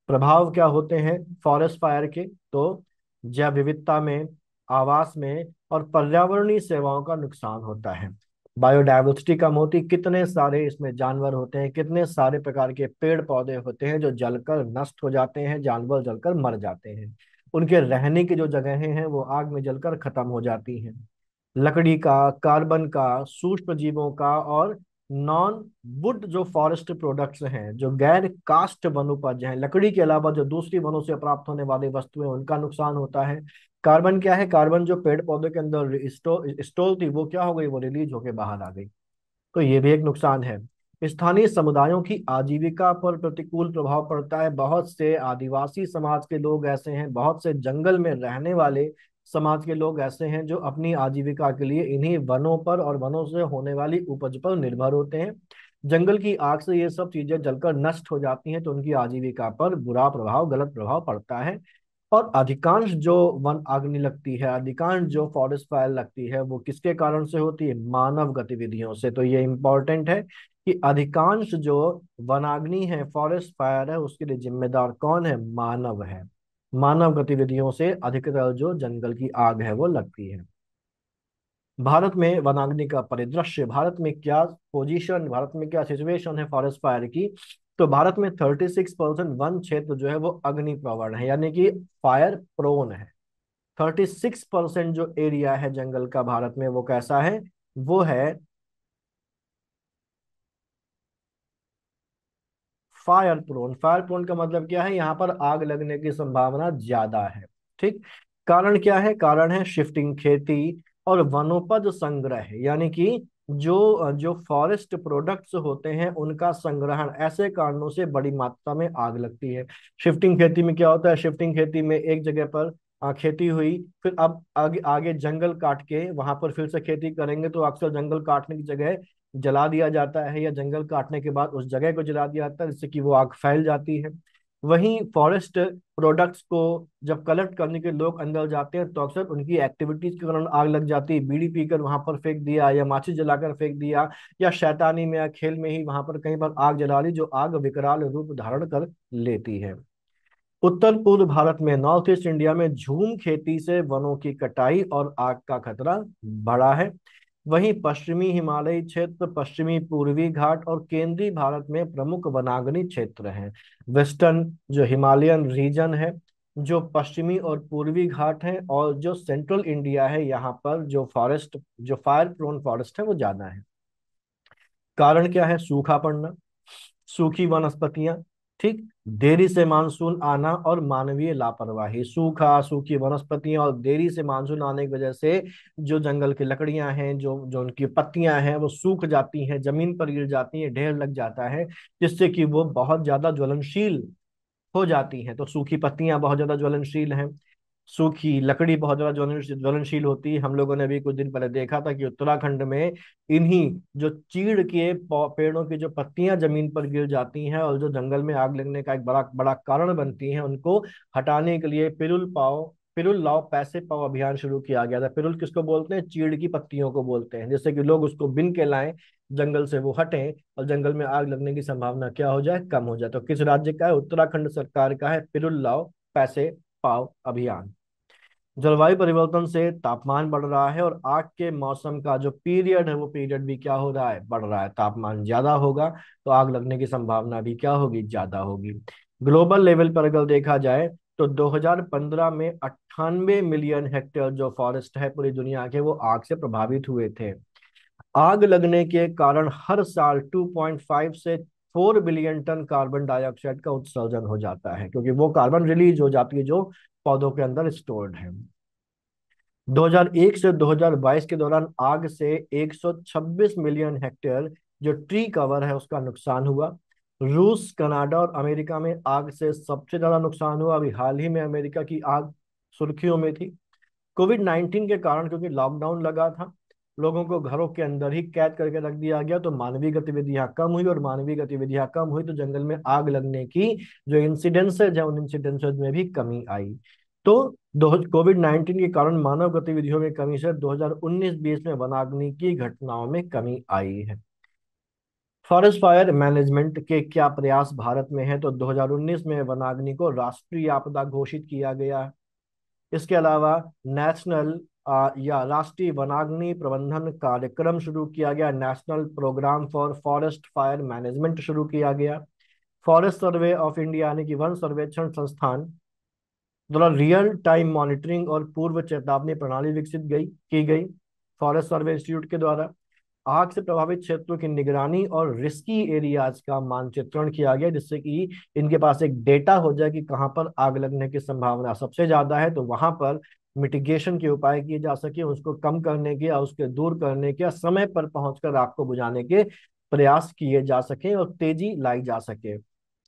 प्रभाव क्या होते हैं फॉरेस्ट फायर के? तो जैव विविधता में, आवास में और पर्यावरणीय सेवाओं का नुकसान होता है। बायोडायवर्सिटी कम होती, कितने सारे इसमें जानवर होते हैं, कितने सारे प्रकार के पेड़ पौधे होते हैं जो जलकर नष्ट हो जाते हैं, जानवर जलकर मर जाते हैं। उनके रहने की जो जगहें हैं वो आग में जलकर खत्म हो जाती हैं। लकड़ी का, कार्बन का, सूक्ष्म जीवों का और नॉन वुड जो फॉरेस्ट प्रोडक्ट्स हैं, जो गैर कास्ट वनोपज हैं, लकड़ी के अलावा जो दूसरी वनों से प्राप्त होने वाली वस्तुएं उनका नुकसान होता है। कार्बन क्या है? कार्बन जो पेड़ पौधे के अंदर स्टोर थी वो क्या हो गई? वो रिलीज होके बाहर आ गई। तो ये भी एक नुकसान है। स्थानीय समुदायों की आजीविका पर प्रतिकूल प्रभाव पड़ता है। बहुत से आदिवासी समाज के लोग ऐसे हैं, बहुत से जंगल में रहने वाले समाज के लोग ऐसे हैं जो अपनी आजीविका के लिए इन्हीं वनों पर और वनों से होने वाली उपज पर निर्भर होते हैं। जंगल की आग से ये सब चीजें जलकर नष्ट हो जाती हैं तो उनकी आजीविका पर बुरा प्रभाव, गलत प्रभाव पड़ता है। और अधिकांश जो वन अग्नि लगती है, अधिकांश जो फॉरेस्ट फायर लगती है वो किसके कारण से होती है? मानव गतिविधियों से। तो ये इंपॉर्टेंट है कि अधिकांश जो वनाग्नि है, फॉरेस्ट फायर है, उसके लिए जिम्मेदार कौन है? मानव है। मानव गतिविधियों से अधिकतर जो जंगल की आग है वो लगती है। भारत में वनाग्नि का परिदृश्य, भारत में क्या पोजीशन, भारत में क्या सिचुएशन है फॉरेस्ट फायर की? तो भारत में 36% वन क्षेत्र जो है वो अग्नि प्रवण है यानी कि फायर प्रोन है। 36% जो एरिया है जंगल का भारत में वो कैसा है? वो है फायर प्रोन। फायर प्रोन का मतलब क्या है? यहाँ पर आग लगने की संभावना ज्यादा है। ठीक। कारण क्या है? कारण है शिफ्टिंग खेती और वनोपज संग्रह, यानी कि जो जो फॉरेस्ट प्रोडक्ट्स होते हैं उनका संग्रहण, ऐसे कारणों से बड़ी मात्रा में आग लगती है। शिफ्टिंग खेती में क्या होता है? शिफ्टिंग खेती में एक जगह पर खेती हुई, फिर अब आगे आगे जंगल काट के वहां पर फिर से खेती करेंगे तो अक्सर जंगल काटने की जगह जला दिया जाता है या जंगल काटने के बाद उस जगह को जला दिया जाता है जिससे कि वो आग फैल जाती है। वहीं फॉरेस्ट प्रोडक्ट्स को जब कलेक्ट करने के लोग अंदर जाते हैं तो अक्सर उनकी एक्टिविटीज के कारण आग लग जाती है। बीड़ी पीकर वहां पर फेंक दिया या माचिस जलाकर फेंक दिया या शैतानी में या खेल में ही वहां पर कहीं पर आग जला ली जो आग विकराल रूप धारण कर लेती है। उत्तर पूर्व भारत में, नॉर्थ ईस्ट इंडिया में झूम खेती से वनों की कटाई और आग का खतरा बढ़ा है। वहीं पश्चिमी हिमालयी क्षेत्र, पश्चिमी पूर्वी घाट और केंद्रीय भारत में प्रमुख वनाग्नि क्षेत्र हैं। वेस्टर्न जो हिमालयन रीजन है, जो पश्चिमी और पूर्वी घाट है और जो सेंट्रल इंडिया है, यहाँ पर जो फॉरेस्ट, जो फायर प्रोन फॉरेस्ट है वो ज्यादा है। कारण क्या है? सूखा पड़ना, सूखी वनस्पतियां, ठीक, देरी से मानसून आना और मानवीय लापरवाही। सूखा, सूखी वनस्पतियां और देरी से मानसून आने की वजह से जो जंगल की लकड़ियां हैं, जो जो उनकी पत्तियां हैं वो सूख जाती हैं, जमीन पर गिर जाती हैं, ढेर लग जाता है जिससे कि वो बहुत ज्यादा ज्वलनशील हो जाती हैं। तो सूखी पत्तियां बहुत ज्यादा ज्वलनशील हैं, सूखी लकड़ी बहुत ज्यादा ज्वलनशील होती है। हम लोगों ने भी कुछ दिन पहले देखा था कि उत्तराखंड में इन्हीं जो चीड़ के पेड़ों की जो पत्तियां जमीन पर गिर जाती हैं और जो जंगल में आग लगने का एक बड़ा बड़ा कारण बनती हैं, उनको हटाने के लिए पिरुल लाओ पैसे पाओ अभियान शुरू किया गया था। पिरुल किसको बोलते हैं? चीड़ की पत्तियों को बोलते हैं, जिससे कि लोग उसको बिन के लाएं, जंगल से वो हटें और जंगल में आग लगने की संभावना क्या हो जाए? कम हो जाए। तो किस राज्य का है? उत्तराखंड सरकार का है पिरुल लाओ पैसे पाओ अभियान। जलवायु परिवर्तन से तापमान बढ़ रहा है और आग के मौसम का जो पीरियड है वो पीरियड भी क्या हो रहा है? बढ़ रहा है। तापमान ज्यादा होगा तो आग लगने की संभावना भी क्या होगी? ज्यादा होगी। ग्लोबल लेवल पर अगर देखा जाए तो 2015 में 98 मिलियन हेक्टेयर जो फॉरेस्ट है पूरी दुनिया के, वो आग से प्रभावित हुए थे। आग लगने के कारण हर साल 2.5 से 4 बिलियन टन कार्बन डाइऑक्साइड का उत्सर्जन हो जाता है, क्योंकि वो कार्बन रिलीज हो जाती है जो पौधों के अंदर स्टोर्ड है। 2001 से 2022 के दौरान आग से 126 मिलियन हेक्टेयर जो ट्री कवर है उसका नुकसान हुआ। रूस, कनाडा और अमेरिका में आग से सबसे ज्यादा नुकसान हुआ। अभी हाल ही में अमेरिका की आग सुर्खियों में थी। कोविड-19 के कारण, क्योंकि लॉकडाउन लगा था, लोगों को घरों के अंदर ही कैद करके रख दिया गया, तो मानवीय गतिविधियां कम हुई, और मानवीय गतिविधियां कम हुई तो जंगल में आग लगने की जो इंसिडेंसेज है उन इंसिडेंसेज में भी कमी आई। तो कोविड-19 के कारण मानव गतिविधियों में कमी से 2019-20 में वनाग्नि की घटनाओं में कमी आई है। फॉरेस्ट फायर मैनेजमेंट के क्या प्रयास भारत में है, तो 2019 में वनाग्नि को राष्ट्रीय आपदा घोषित किया गया। इसके अलावा नेशनल या राष्ट्रीय वनाग्नि प्रबंधन कार्यक्रम शुरू किया गया। National programme for forest fire management शुरू किया गया। फॉरेस्ट सर्वे ऑफ इंडिया यानी कि वन सर्वेक्षण संस्थान द्वारा रियल टाइम मॉनिटरिंग और पूर्व चेतावनी प्रणाली विकसित की गई फॉरेस्ट सर्वे इंस्टीट्यूट के द्वारा। आग से प्रभावित क्षेत्रों की निगरानी और रिस्की एरियाज का मानचित्रण किया गया, जिससे कि इनके पास एक डेटा हो जाए कि कहाँ पर आग लगने की संभावना सबसे ज्यादा है, तो वहां पर मिटिगेशन के उपाय किए जा सके, उसको कम करने के या उसके दूर करने के या समय पर पहुंचकर आग को बुझाने के प्रयास किए जा सके और तेजी लाई जा सके।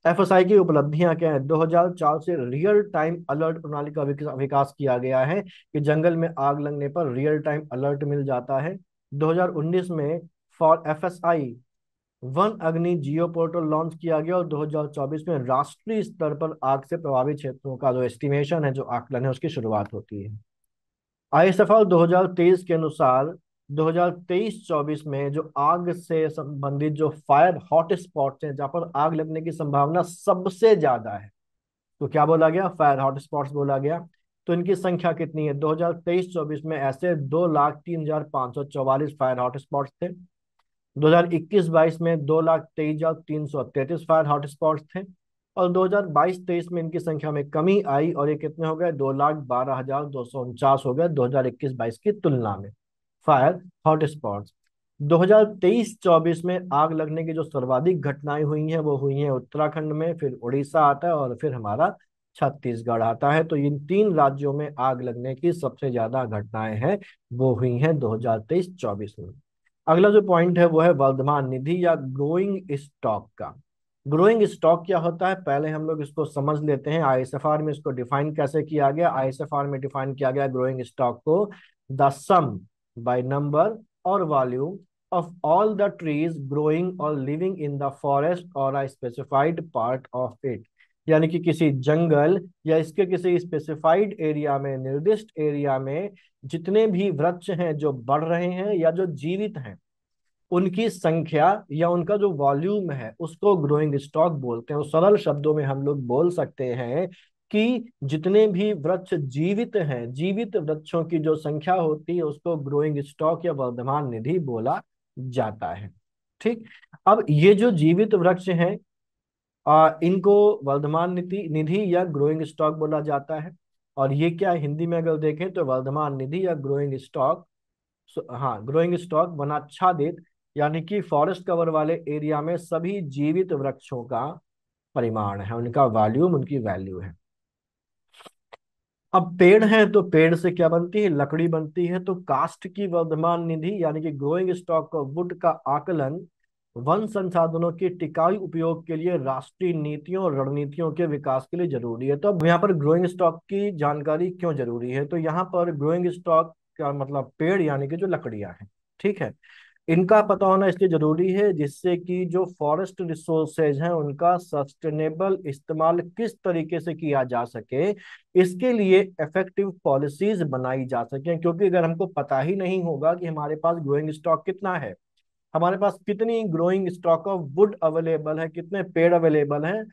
एफएसआई की उपलब्धियां क्या है? 2004 से रियल टाइम अलर्ट प्रणाली का विकास किया गया है कि जंगल में आग लगने पर रियल टाइम अलर्ट मिल जाता है। 2019 में फॉर एफएसआई वन अग्नि जियो पोर्टल लॉन्च किया गया, और 2024 में राष्ट्रीय स्तर पर आग से प्रभावित क्षेत्रों का जो एस्टिमेशन है, जो आकलन है, उसकी शुरुआत होती है। आईएसएफआर 2023 के अनुसार 2023-24 में जो आग से संबंधित जो फायर हॉट स्पॉट्स हैं, जहां पर आग लगने की संभावना सबसे ज्यादा है, तो क्या बोला गया? फायर हॉट स्पॉट्स बोला गया। तो इनकी संख्या कितनी है? 2023-24 में ऐसे 2,03,544 फायर हॉट स्पॉट्स थे। 2021-22 में 2,23,333 फायर हॉट स्पॉट्स थे। और 2022-23 में इनकी संख्या में कमी आई, और ये कितने हो गए? 2,12,249 हो गए 2021-22 की तुलना में फायर हॉट स्पॉट्स। 2023-24 में आग लगने की जो सर्वाधिक घटनाएं हुई हैं वो हुई हैं उत्तराखंड में, फिर उड़ीसा आता है और फिर हमारा छत्तीसगढ़ आता है। तो इन तीन राज्यों में आग लगने की सबसे ज्यादा घटनाएं हैं वो हुई हैं 2023-24 में। अगला जो पॉइंट है वो है वर्धमान निधि या ग्रोइंग स्टॉक का। ग्रोइंग स्टॉक क्या होता है, पहले हम लोग इसको समझ लेते हैं। आईएसएफआर में इसको डिफाइन कैसे किया गया? आईएसएफआर में डिफाइन किया गया ग्रोइंग स्टॉक को द सम बाय नंबर और volume of all the trees growing or living in the forest or a specified part of it। यानी कि किसी जंगल या इसके किसी स्पेसिफाइड एरिया में, निर्दिष्ट एरिया में जितने भी वृक्ष हैं जो बढ़ रहे हैं या जो जीवित हैं, उनकी संख्या या उनका जो वॉल्यूम है उसको ग्रोइंग स्टॉक बोलते हैं। और सरल शब्दों में हम लोग बोल सकते हैं कि जितने भी वृक्ष जीवित हैं, जीवित वृक्षों की जो संख्या होती है उसको ग्रोइंग स्टॉक या वर्धमान निधि बोला जाता है। ठीक। अब ये जो जीवित वृक्ष हैं इनको वर्धमान निधि निधि या ग्रोइंग स्टॉक बोला जाता है। और ये क्या है? हिंदी में अगर देखें तो वर्धमान निधि या ग्रोइंग स्टॉक, हाँ, ग्रोइंग स्टॉक वनाच्छादित यानी कि फॉरेस्ट कवर वाले एरिया में सभी जीवित वृक्षों का परिमाण है, उनका वॉल्यूम, उनकी वैल्यू है। अब पेड़ है तो पेड़ से क्या बनती है? लकड़ी बनती है। तो काष्ठ की वर्धमान निधि यानी कि ग्रोइंग स्टॉक ऑफ वुड का आकलन वन संसाधनों के टिकाऊ उपयोग के लिए राष्ट्रीय नीतियों और रणनीतियों के विकास के लिए जरूरी है। तो अब यहाँ पर ग्रोइंग स्टॉक की जानकारी क्यों जरूरी है? तो यहाँ पर ग्रोइंग स्टॉक का मतलब पेड़ यानी कि जो लकड़ियां हैं, ठीक है, इनका पता होना इसलिए जरूरी है जिससे कि जो फॉरेस्ट रिसोर्सेज हैं उनका सस्टेनेबल इस्तेमाल किस तरीके से किया जा सके, इसके लिए इफेक्टिव पॉलिसीज बनाई जा सके। क्योंकि अगर हमको पता ही नहीं होगा कि हमारे पास ग्रोइंग स्टॉक कितना है, हमारे पास कितनी growing stock of would available है, कितने पेड़ अवेलेबल हैं,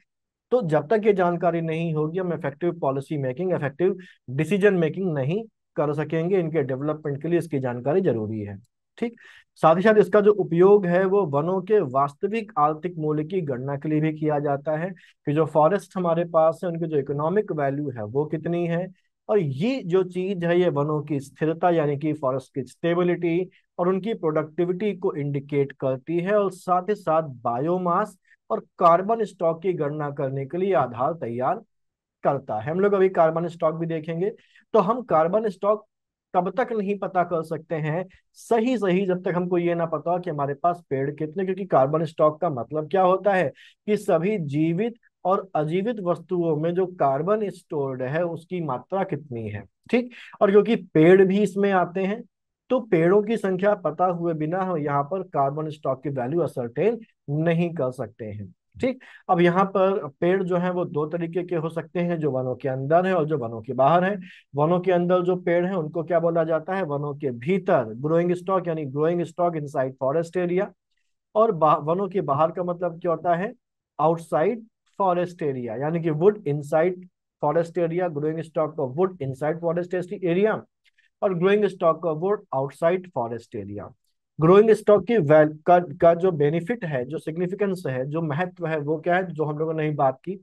तो जब तक ये जानकारी नहीं होगी हम effective policy making, effective decision making नहीं कर सकेंगे। इनके डेवलपमेंट के लिए इसकी जानकारी जरूरी है। ठीक। साथ ही साथ इसका जो उपयोग है वो वनों के वास्तविक आर्थिक मूल्य की गणना के लिए भी किया जाता है, कि जो फॉरेस्ट हमारे पास है उनकी जो इकोनॉमिक वैल्यू है वो कितनी है। और ये जो चीज है ये वनों की स्थिरता यानी कि फॉरेस्ट की स्टेबिलिटी और उनकी प्रोडक्टिविटी को इंडिकेट करती है, और साथ ही साथ बायोमास और कार्बन स्टॉक की गणना करने के लिए आधार तैयार करता है। हम लोग अभी कार्बन स्टॉक भी देखेंगे। तो हम कार्बन स्टॉक तब तक नहीं पता कर सकते हैं सही सही जब तक हमको ये ना पता हो कि हमारे पास पेड़ कितने, क्योंकि कार्बन स्टॉक का मतलब क्या होता है कि सभी जीवित और अजीवित वस्तुओं में जो कार्बन स्टोर्ड है उसकी मात्रा कितनी है। ठीक। और क्योंकि पेड़ भी इसमें आते हैं, तो पेड़ों की संख्या पता हुए बिना हम यहाँ पर कार्बन स्टॉक की वैल्यू असरटेन नहीं कर सकते हैं। ठीक। अब यहाँ पर पेड़ जो है वो दो तरीके के हो सकते हैं, जो वनों के अंदर है और जो वनों के बाहर है। वनों के अंदर जो पेड़ है उनको क्या बोला जाता है, वनों के भीतर ग्रोइंग स्टॉक, यानी growing stock inside forest area. और वनों के बाहर का मतलब क्या होता है, आउटसाइड फॉरेस्ट एरिया, यानी कि wood inside forest area, growing stock of wood inside forest area, और growing stock of wood outside forest area. Growing stock की का जो बेनिफिट है, जो सिग्निफिकेंस है, जो महत्व है, वो क्या है, जो हम लोगों ने बात की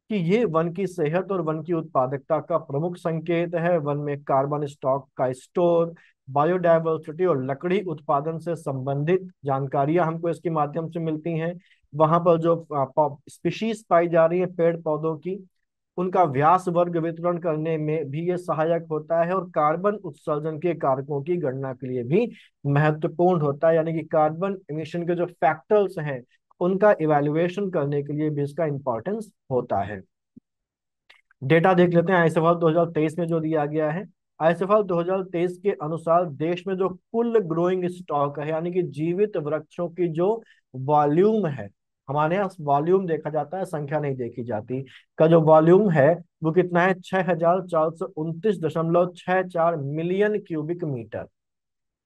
कि ये वन की सेहत और वन की उत्पादकता का प्रमुख संकेत है। वन में कार्बन स्टॉक का स्टोर, बायोडायवर्सिटी और लकड़ी उत्पादन से संबंधित जानकारियां हमको इसके माध्यम से मिलती हैं। वहां पर जो स्पीशीज पाई जा रही है पेड़ पौधों की, उनका व्यास वर्ग वितरण करने में भी ये सहायक होता है, और कार्बन उत्सर्जन के कारकों की गणना के लिए भी महत्वपूर्ण होता है, यानी कि कार्बन एमिशन के जो फैक्टर्स हैं उनका इवैल्यूएशन करने के लिए भी इसका इंपॉर्टेंस होता है। डेटा देख लेते हैं आईएसएफआर 2023 में जो दिया गया है। आईएसएफआर 2023 के अनुसार देश में जो कुल ग्रोइंग स्टॉक है, यानी कि जीवित वृक्षों की जो वॉल्यूम है, हमारे यहाँ वॉल्यूम देखा जाता है, संख्या नहीं देखी जाती, का जो वॉल्यूम है वो कितना है, 6429.64 मिलियन क्यूबिक मीटर।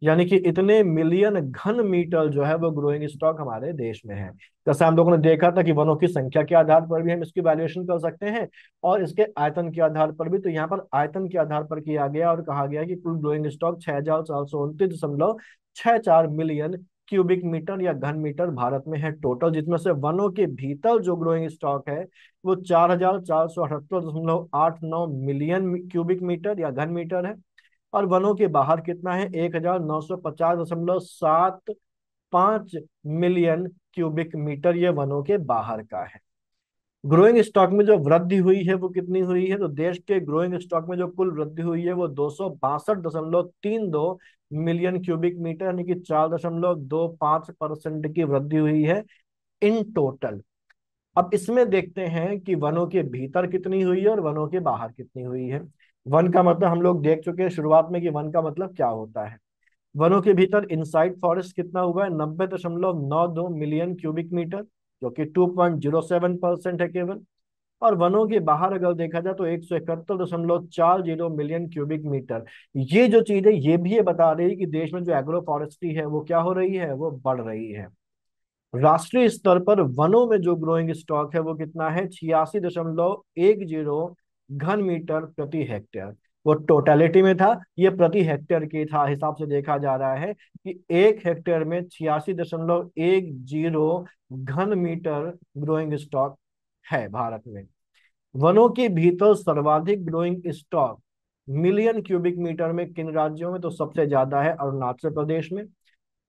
यानी कि इतने मिलियन घन मीटर जो है वो ग्रोइंग स्टॉक हमारे देश में है। जैसे हम लोगों ने देखा था कि वनों की संख्या के आधार पर भी हम इसकी वैल्यूएशन कर सकते हैं, और इसके आयतन के आधार पर भी। तो यहाँ पर आयतन के आधार पर किया गया और कहा गया कि कुल growing stock 6429.64 million cubic metre या घन मीटर भारत में है टोटल, जिसमें से वनों के भीतर जो ग्रोइंग स्टॉक है वो 4478.89 मिलियन क्यूबिक मीटर या घन मीटर है। और वनों के बाहर कितना है, 1950.75 मिलियन क्यूबिक मीटर, ये वनों के बाहर का है। ग्रोइंग स्टॉक में जो वृद्धि हुई है वो कितनी हुई है, तो देश के ग्रोइंग स्टॉक में जो कुल वृद्धि हुई है वो 262.32 मिलियन क्यूबिक मीटर, यानी कि 4.25% की वृद्धि हुई है इन टोटल। अब इसमें देखते हैं कि वनों के भीतर कितनी हुई है और वनों के बाहर कितनी हुई है। वन का मतलब हम लोग देख चुके हैं शुरुआत में कि वन का मतलब क्या होता है। वनों के भीतर इनसाइड फॉरेस्ट कितना हुआ है, 90.92 मिलियन क्यूबिक मीटर, जो कि 2.07% है केवल। और वनों के बाहर अगर देखा जाए तो 171.40 मिलियन क्यूबिक मीटर। ये जो चीज है ये भी ये बता रही है कि देश में जो एग्रो फॉरेस्ट्री है वो क्या हो रही है, वो बढ़ रही है। राष्ट्रीय स्तर पर वनों में जो ग्रोइंग स्टॉक है वो कितना है, 86.10 घन मीटर प्रति हेक्टेयर। वो टोटलिटी में था, ये प्रति हेक्टेयर के था हिसाब से देखा जा रहा है कि 1 हेक्टेयर में 86.10 घन मीटर ग्रोइंग स्टॉक है भारत में। वनों के भीतर सर्वाधिक growing stock million cubic metre में किन राज्यों में, तो सबसे ज्यादा है अरुणाचल प्रदेश में,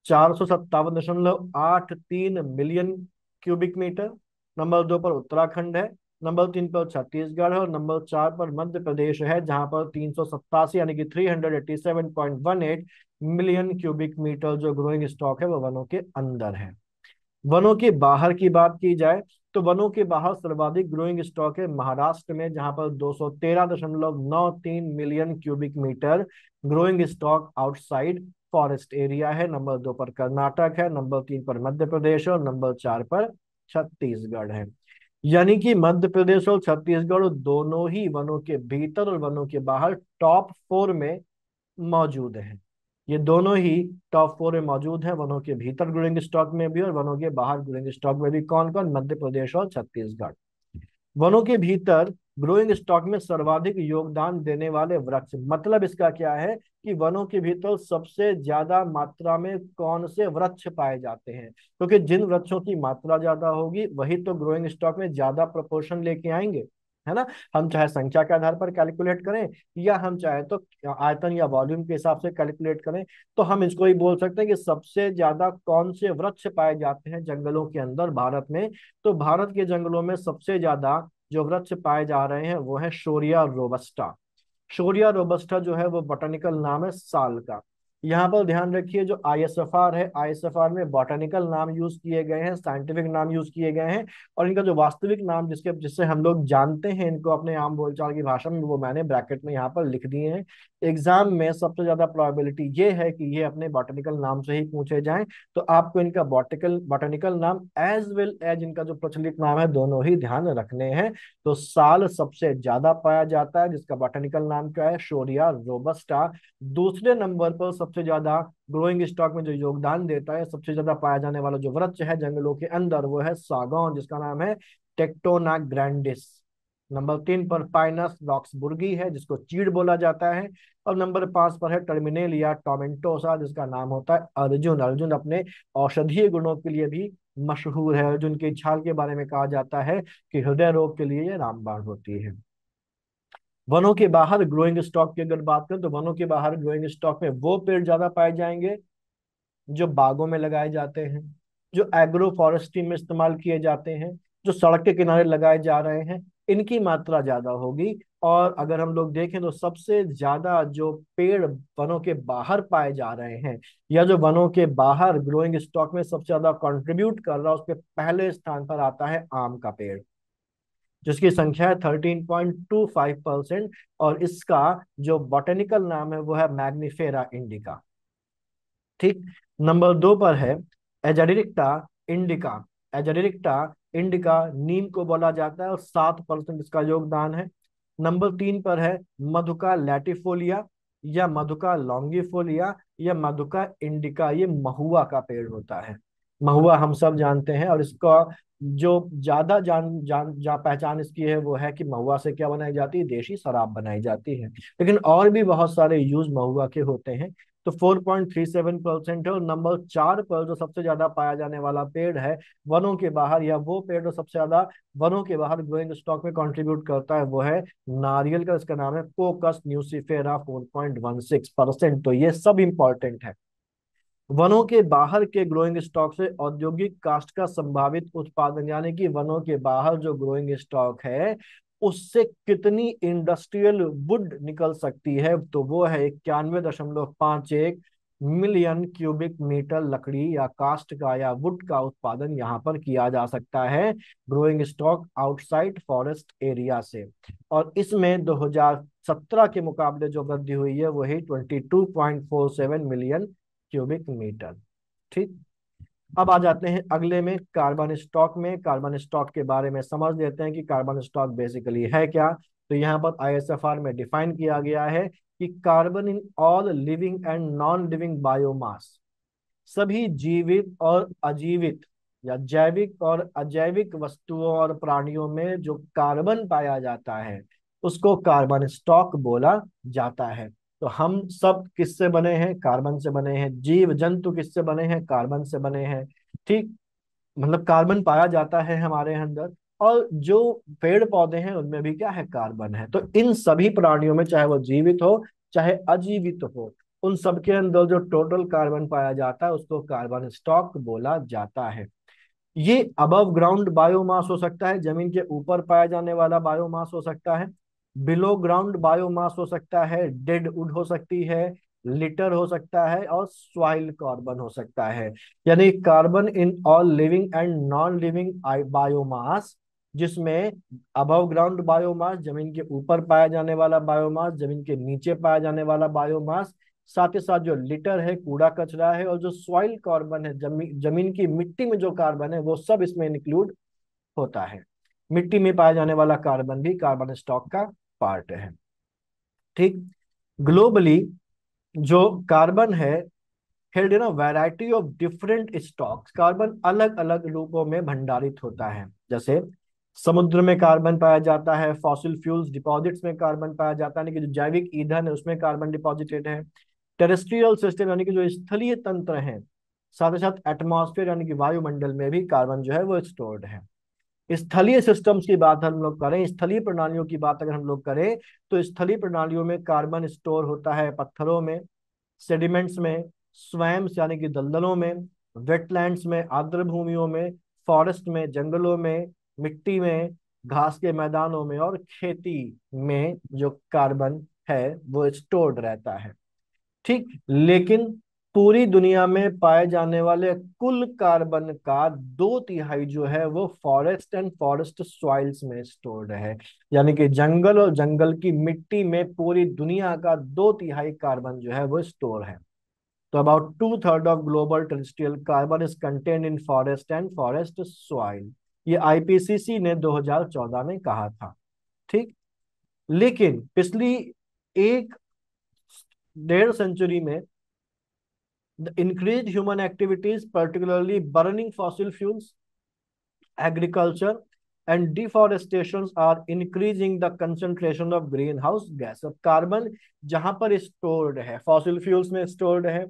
457.83 मिलियन क्यूबिक मीटर। नंबर 2 पर उत्तराखंड है, नंबर 3 पर छत्तीसगढ़ है, और नंबर 4 पर मध्य प्रदेश है, जहां पर 387 यानी कि 387.18 मिलियन क्यूबिक मीटर जो ग्रोइंग स्टॉक है वो वनों के अंदर है। वनों के बाहर की बात की जाए तो वनों के बाहर सर्वाधिक ग्रोइंग स्टॉक है महाराष्ट्र में, जहां पर 213.93 million cubic metre growing stock outside forest area है। नंबर 2 पर कर्नाटक है, नंबर 3 पर मध्य प्रदेश है, और नंबर 4 पर छत्तीसगढ़ है। यानी कि मध्य प्रदेश और छत्तीसगढ़ दोनों ही वनों के भीतर और वनों के बाहर टॉप 4 में मौजूद हैं। ये दोनों ही टॉप 4 में मौजूद हैं, वनों के भीतर ग्रोइंग स्टॉक में भी और वनों के बाहर ग्रोइंग स्टॉक में भी। कौन कौन, मध्य प्रदेश और छत्तीसगढ़। वनों के भीतर ग्रोइंग स्टॉक में सर्वाधिक योगदान देने वाले वृक्ष, मतलब इसका क्या है कि वनों के भीतर सबसे ज्यादा मात्रा में कौन से वृक्ष पाए जाते हैं, क्योंकि जिन वृक्षों की मात्रा ज्यादा होगी वही तो ग्रोइंग स्टॉक में ज्यादा प्रोपोर्शन लेके आएंगे, है ना। हम चाहे संख्या के आधार पर कैलकुलेट करें या हम चाहे तो आयतन या वॉल्यूम के हिसाब से कैलकुलेट करें, तो हम इसको ही बोल सकते हैं कि सबसे ज्यादा कौन से वृक्ष पाए जाते हैं जंगलों के अंदर भारत में। तो भारत के जंगलों में सबसे ज्यादा जो वृक्ष पाए जा रहे हैं वो है शोरिया रोबस्टा। शोरिया रोबस्टा जो है वो बॉटनिकल नाम है साल का। यहाँ पर ध्यान रखिए, जो आईएसएफआर है, आईएसएफआर में बॉटनिकल नाम यूज किए गए हैं, साइंटिफिक नाम यूज किए गए हैं, और इनका जो वास्तविक नाम जिसके जिससे हम लोग जानते हैं इनको अपने आम बोलचाल की भाषा में, वो मैंने ब्रैकेट में यहाँ पर लिख दिए हैं। एग्जाम में सबसे ज्यादा प्रोबेबिलिटी ये है कि ये अपने बॉटनिकल नाम से ही पूछे जाएं, तो आपको इनका बॉटनिकल नाम एज वेल एज इनका जो प्रचलित नाम है दोनों ही ध्यान रखने हैं। तो साल सबसे ज्यादा पाया जाता है जिसका बॉटनिकल नाम क्या है, शोरिया रोबस्टा। दूसरे नंबर पर सबसे ज्यादा ग्रोइंग स्टॉक में जो योगदान देता है, सबसे ज्यादा पाया जाने वाला जो वृक्ष है जंगलों के अंदर वो है सागौन, जिसका नाम है टेक्टोना ग्रैंडिस। नंबर 3 पर पाइनस रॉक्सबुर्गी है जिसको चीड़ बोला जाता है। और नंबर 5 पर है टर्मिनेलिया टोमेंटोसा जिसका नाम होता है अर्जुन। अर्जुन अपने औषधीय गुणों के लिए भी मशहूर है। अर्जुन की छाल के बारे में कहा जाता है कि हृदय रोग के लिए ये रामबाण होती है। वनों के बाहर ग्रोइंग स्टॉक की अगर बात करें तो वनों के बाहर ग्रोइंग स्टॉक में वो पेड़ ज्यादा पाए जाएंगे जो बागों में लगाए जाते हैं, जो एग्रो फॉरेस्ट्री में इस्तेमाल किए जाते हैं, जो सड़क के किनारे लगाए जा रहे हैं, इनकी मात्रा ज्यादा होगी। और अगर हम लोग देखें तो सबसे ज्यादा जो पेड़ वनों के बाहर पाए जा रहे हैं या जो वनों के बाहर ग्रोइंग स्टॉक में सबसे ज्यादा कंट्रीब्यूट कर रहा है, उसके पहले स्थान पर आता है आम का पेड़, जिसकी संख्या है 13.25%। और इसका जो बॉटेनिकल नाम है वो है मैग्निफेरा इंडिका। ठीक। नंबर 2 पर है एजाडिरिक्टा इंडिका। एजाडिरिक्टा इंडिका नीम को बोला जाता है और 7% इसका योगदान है। नंबर 3 पर है मधुका लैटिफोलिया या मधुका लॉन्गिफोलिया या मधुका इंडिका। ये महुआ का पेड़ होता है। महुआ हम सब जानते हैं, और इसका जो ज्यादा जान जान जा पहचान इसकी है वो है कि महुआ से क्या बनाई जाती है, देशी शराब बनाई जाती है। लेकिन और भी बहुत सारे यूज महुआ के होते हैं। तो 4.37% है। और नंबर 4 पर जो सबसे ज्यादा पाया जाने वाला पेड़ है वनों के बाहर, या वो पेड़ जो सबसे ज्यादा वनों के बाहर ग्रोइंग स्टॉक में कंट्रीब्यूट करता है, वो है नारियल का। इसका नाम है कोकस न्यूसिफेरा, 4.16%। तो ये सब इंपॉर्टेंट है। वनों के बाहर के ग्रोइंग स्टॉक से औद्योगिक कास्ट का संभावित उत्पादन, यानी कि वनों के बाहर जो ग्रोइंग स्टॉक है उससे कितनी इंडस्ट्रियल वुड निकल सकती है, तो वो है 91.51 मिलियन क्यूबिक मीटर लकड़ी या कास्ट का या वुड का उत्पादन यहाँ पर किया जा सकता है growing stock outside forest area से। और इसमें 2017 के मुकाबले जो वृद्धि हुई है वही 22.47 मिलियन क्यूबिक मीटर। ठीक। अब आ जाते हैं अगले में कार्बन स्टॉक में। कार्बन स्टॉक के बारे में समझ लेते हैं कि कार्बन स्टॉक बेसिकली है क्या। तो यहाँ पर आईएसएफआर में डिफाइन किया गया है कि carbon in all living and non living biomass, सभी जीवित और अजीवित या जैविक और अजैविक वस्तुओं और प्राणियों में जो कार्बन पाया जाता है उसको कार्बन स्टॉक बोला जाता है। तो हम सब किससे बने हैं, कार्बन से बने हैं। जीव जंतु किससे बने हैं, कार्बन से बने हैं। ठीक। मतलब कार्बन पाया जाता है हमारे अंदर, और जो पेड़ पौधे हैं उनमें भी क्या है, कार्बन है। तो इन सभी प्राणियों में, चाहे वो जीवित हो चाहे अजीवित हो, उन सबके अंदर जो टोटल कार्बन पाया जाता है उसको कार्बन स्टॉक बोला जाता है। ये अबव ग्राउंड बायोमास हो सकता है, जमीन के ऊपर पाया जाने वाला बायोमास हो सकता है। बिलो ग्राउंड बायोमास हो सकता है, डेड वुड हो सकती है, लिटर हो सकता है, और सॉइल कार्बन हो सकता है। यानी carbon in all living and non living biomass, जिसमें अबव ग्राउंड बायोमास जमीन के ऊपर पाया जाने वाला बायोमास, जमीन के नीचे पाया जाने वाला बायोमास, साथ ही साथ जो लिटर है कूड़ा कचरा है, और जो सॉइल कार्बन है जमीन की मिट्टी में जो कार्बन है वो सब इसमें इंक्लूड होता है। मिट्टी में पाया जाने वाला कार्बन भी कार्बन स्टॉक का पार्ट है। ठीक। ग्लोबली जो कार्बन है held in variety of different stocks, carbon अलग अलग रूपों में भंडारित होता है। जैसे समुद्र में कार्बन पाया जाता है, फॉसिल फ्यूल्स डिपॉजिट्स में कार्बन पाया जाता है, यानी कि जो जैविक ईंधन है उसमें कार्बन डिपॉजिटेड है। टेरेस्ट्रियल सिस्टम यानी कि जो स्थलीय तंत्र है, साथ ही साथ एटमॉस्फेयर यानी कि वायुमंडल में भी कार्बन जो है वो स्टोर्ड है। स्थलीय सिस्टम्स की बात हम लोग करें, स्थलीय प्रणालियों की बात अगर हम लोग करें, तो स्थलीय प्रणालियों में कार्बन स्टोर होता है पत्थरों में, सेडिमेंट्स में, स्वैम्स यानी कि दलदलों में, वेटलैंड्स में आर्द्र भूमियों में, फॉरेस्ट में जंगलों में, मिट्टी में, घास के मैदानों में, और खेती में जो कार्बन है वो स्टोर्ड रहता है। ठीक, लेकिन पूरी दुनिया में पाए जाने वाले कुल कार्बन का 2/3 जो है वो फॉरेस्ट एंड फॉरेस्ट सॉइल्स में स्टोर्ड है, यानी कि जंगल और जंगल की मिट्टी में पूरी दुनिया का 2/3 कार्बन जो है वो स्टोर है। तो about 2/3 of global terrestrial carbon is contained in forest and forest soil, ये आईपीसीसी ने 2014 में कहा था। ठीक, लेकिन पिछली एक 1.5 सेंचुरी में the increased human activities, particularly burning fossil fuels, agriculture, and deforestation are increasing the concentration of greenhouse gas। अब कार्बन जहां पर स्टोर्ड है, फॉसिल फ्यूल्स में स्टोर्ड है,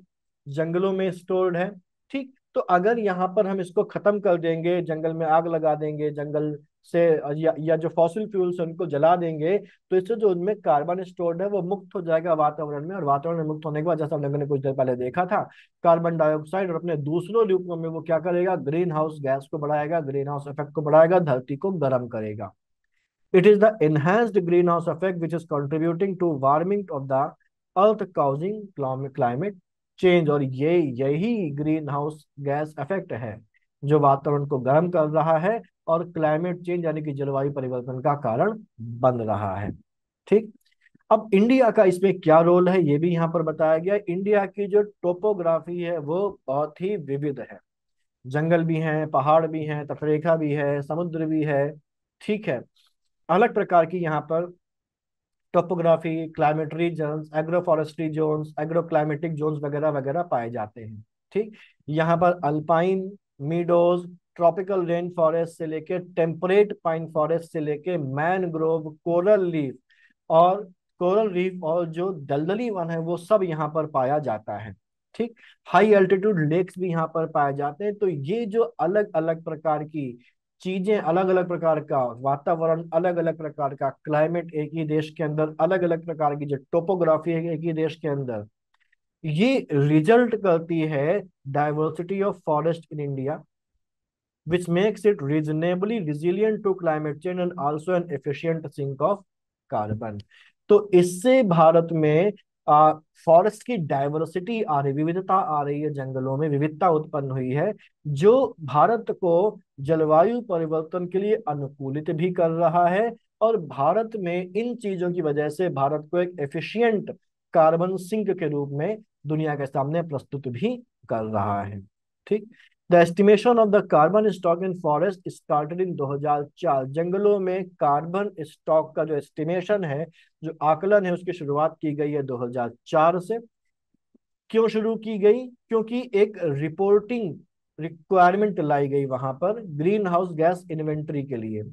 जंगलों में स्टोर्ड है। ठीक, तो अगर यहाँ पर हम इसको खत्म कर देंगे, जंगल में आग लगा देंगे, जंगल से या जो फॉसिल फ्यूल्स है उनको जला देंगे, तो इससे जो उनमें कार्बन स्टोर्ड है वो मुक्त हो जाएगा वातावरण में, और वातावरण में मुक्त होने के बाद जैसा हम लोगों ने कुछ देर पहले देखा था, कार्बन डाइऑक्साइड और अपने दूसरों रूपों में वो क्या करेगा, ग्रीन हाउस गैस को बढ़ाएगा, ग्रीन हाउस इफेक्ट को बढ़ाएगा, धरती को गर्म करेगा। It is the enhanced greenhouse effect which is contributing to warming of the earth causing climate change। और ये यही ग्रीन हाउस गैस इफेक्ट है जो वातावरण को गर्म कर रहा है और क्लाइमेट चेंज यानी कि जलवायु परिवर्तन का कारण बन रहा है। ठीक, अब इंडिया का इसमें क्या रोल है ये भी यहाँ पर बताया गया है। इंडिया की जो टोपोग्राफी है वो बहुत ही विविध है, जंगल भी हैं, पहाड़ भी हैं, तटरेखा भी है, समुद्र भी है। ठीक है, अलग प्रकार की यहाँ पर topography, climatic zones, agro forestry zones, agro climatic zones वगैरह वगैरह पाए जाते हैं। ठीक, यहाँ पर alpine, meadows, tropical rain forest से लेके टेम्परेट पाइन फॉरेस्ट से लेके मैनग्रोव, और कोरल रीफ और जो दलदली वन है वो सब यहाँ पर पाया जाता है। ठीक, हाई एल्टीट्यूड लेक्स भी यहाँ पर पाए जाते हैं। तो ये जो अलग अलग प्रकार की चीजें, अलग अलग प्रकार का वातावरण, अलग अलग प्रकार का क्लाइमेट एक ही देश के अंदर, अलग अलग प्रकार की जो टोपोग्राफी है एक ही देश के अंदर, ये रिजल्ट करती है diversity of forest in India, which makes it reasonably resilient to climate change and also an efficient sink of carbon। तो इससे भारत में फॉरेस्ट की डाइवर्सिटी आ रही, विविधता आ रही है, जंगलों में विविधता उत्पन्न हुई है, जो भारत को जलवायु परिवर्तन के लिए अनुकूलित भी कर रहा है, और भारत में इन चीजों की वजह से भारत को एक एफिशिएंट कार्बन सिंक के रूप में दुनिया के सामने प्रस्तुत भी कर रहा है। ठीक, the estimation of the carbon stock in forest started in 2004। जंगलों में कार्बन स्टॉक का जो एस्टिमेशन है, जो आकलन है, उसकी शुरुआत की गई है 2004 से। क्यों शुरू की गई? क्योंकि एक रिपोर्टिंग रिक्वायरमेंट लाई गई वहां पर ग्रीन हाउस गैस इन्वेंटरी के लिए।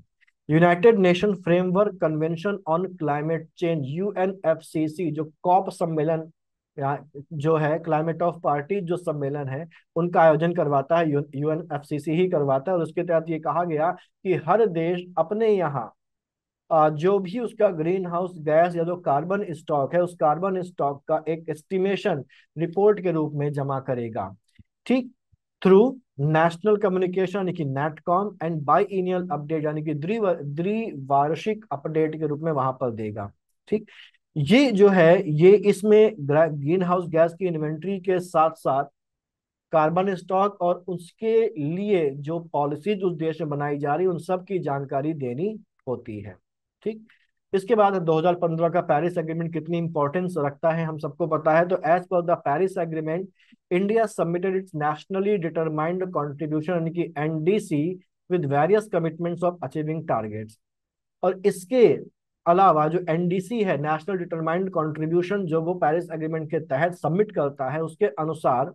United nation framework convention on climate change, UNFCCC, जो कॉप सम्मेलन जो है, क्लाइमेट ऑफ पार्टी जो सम्मेलन है, उनका आयोजन करवाता है, यूएनएफसीसी ही करवाता है। और उसके तहत ये कहा गया कि हर देश अपने यहाँ जो भी उसका ग्रीन हाउस गैस या जो कार्बन स्टॉक है, उस कार्बन स्टॉक का एक एस्टिमेशन रिपोर्ट के रूप में जमा करेगा। ठीक, थ्रू नेशनल कम्युनिकेशन यानी कि नेटकॉम एंड बाईएनियल अपडेट यानी कि द्विवार्षिक अपडेट के रूप में वहां पर देगा। ठीक, ये जो है, ये इसमें ग्रीन हाउस गैस की इन्वेंट्री के साथ साथ कार्बन स्टॉक और उसके लिए जो पॉलिसीज उस देश में बनाई जा रही उन सब की जानकारी देनी होती है। ठीक, इसके बाद 2015 का पेरिस एग्रीमेंट कितनी इंपॉर्टेंस रखता है हम सबको पता है। तो as per the Paris agreement, India submitted its nationally determined contribution यानी कि NDC with various commitments of achieving targets. और इसके अलावा जो एनडीसी है, नेशनल डिटरमाइंड कंट्रीब्यूशन, जो वो पेरिस एग्रीमेंट के तहत सबमिट करता है, उसके अनुसार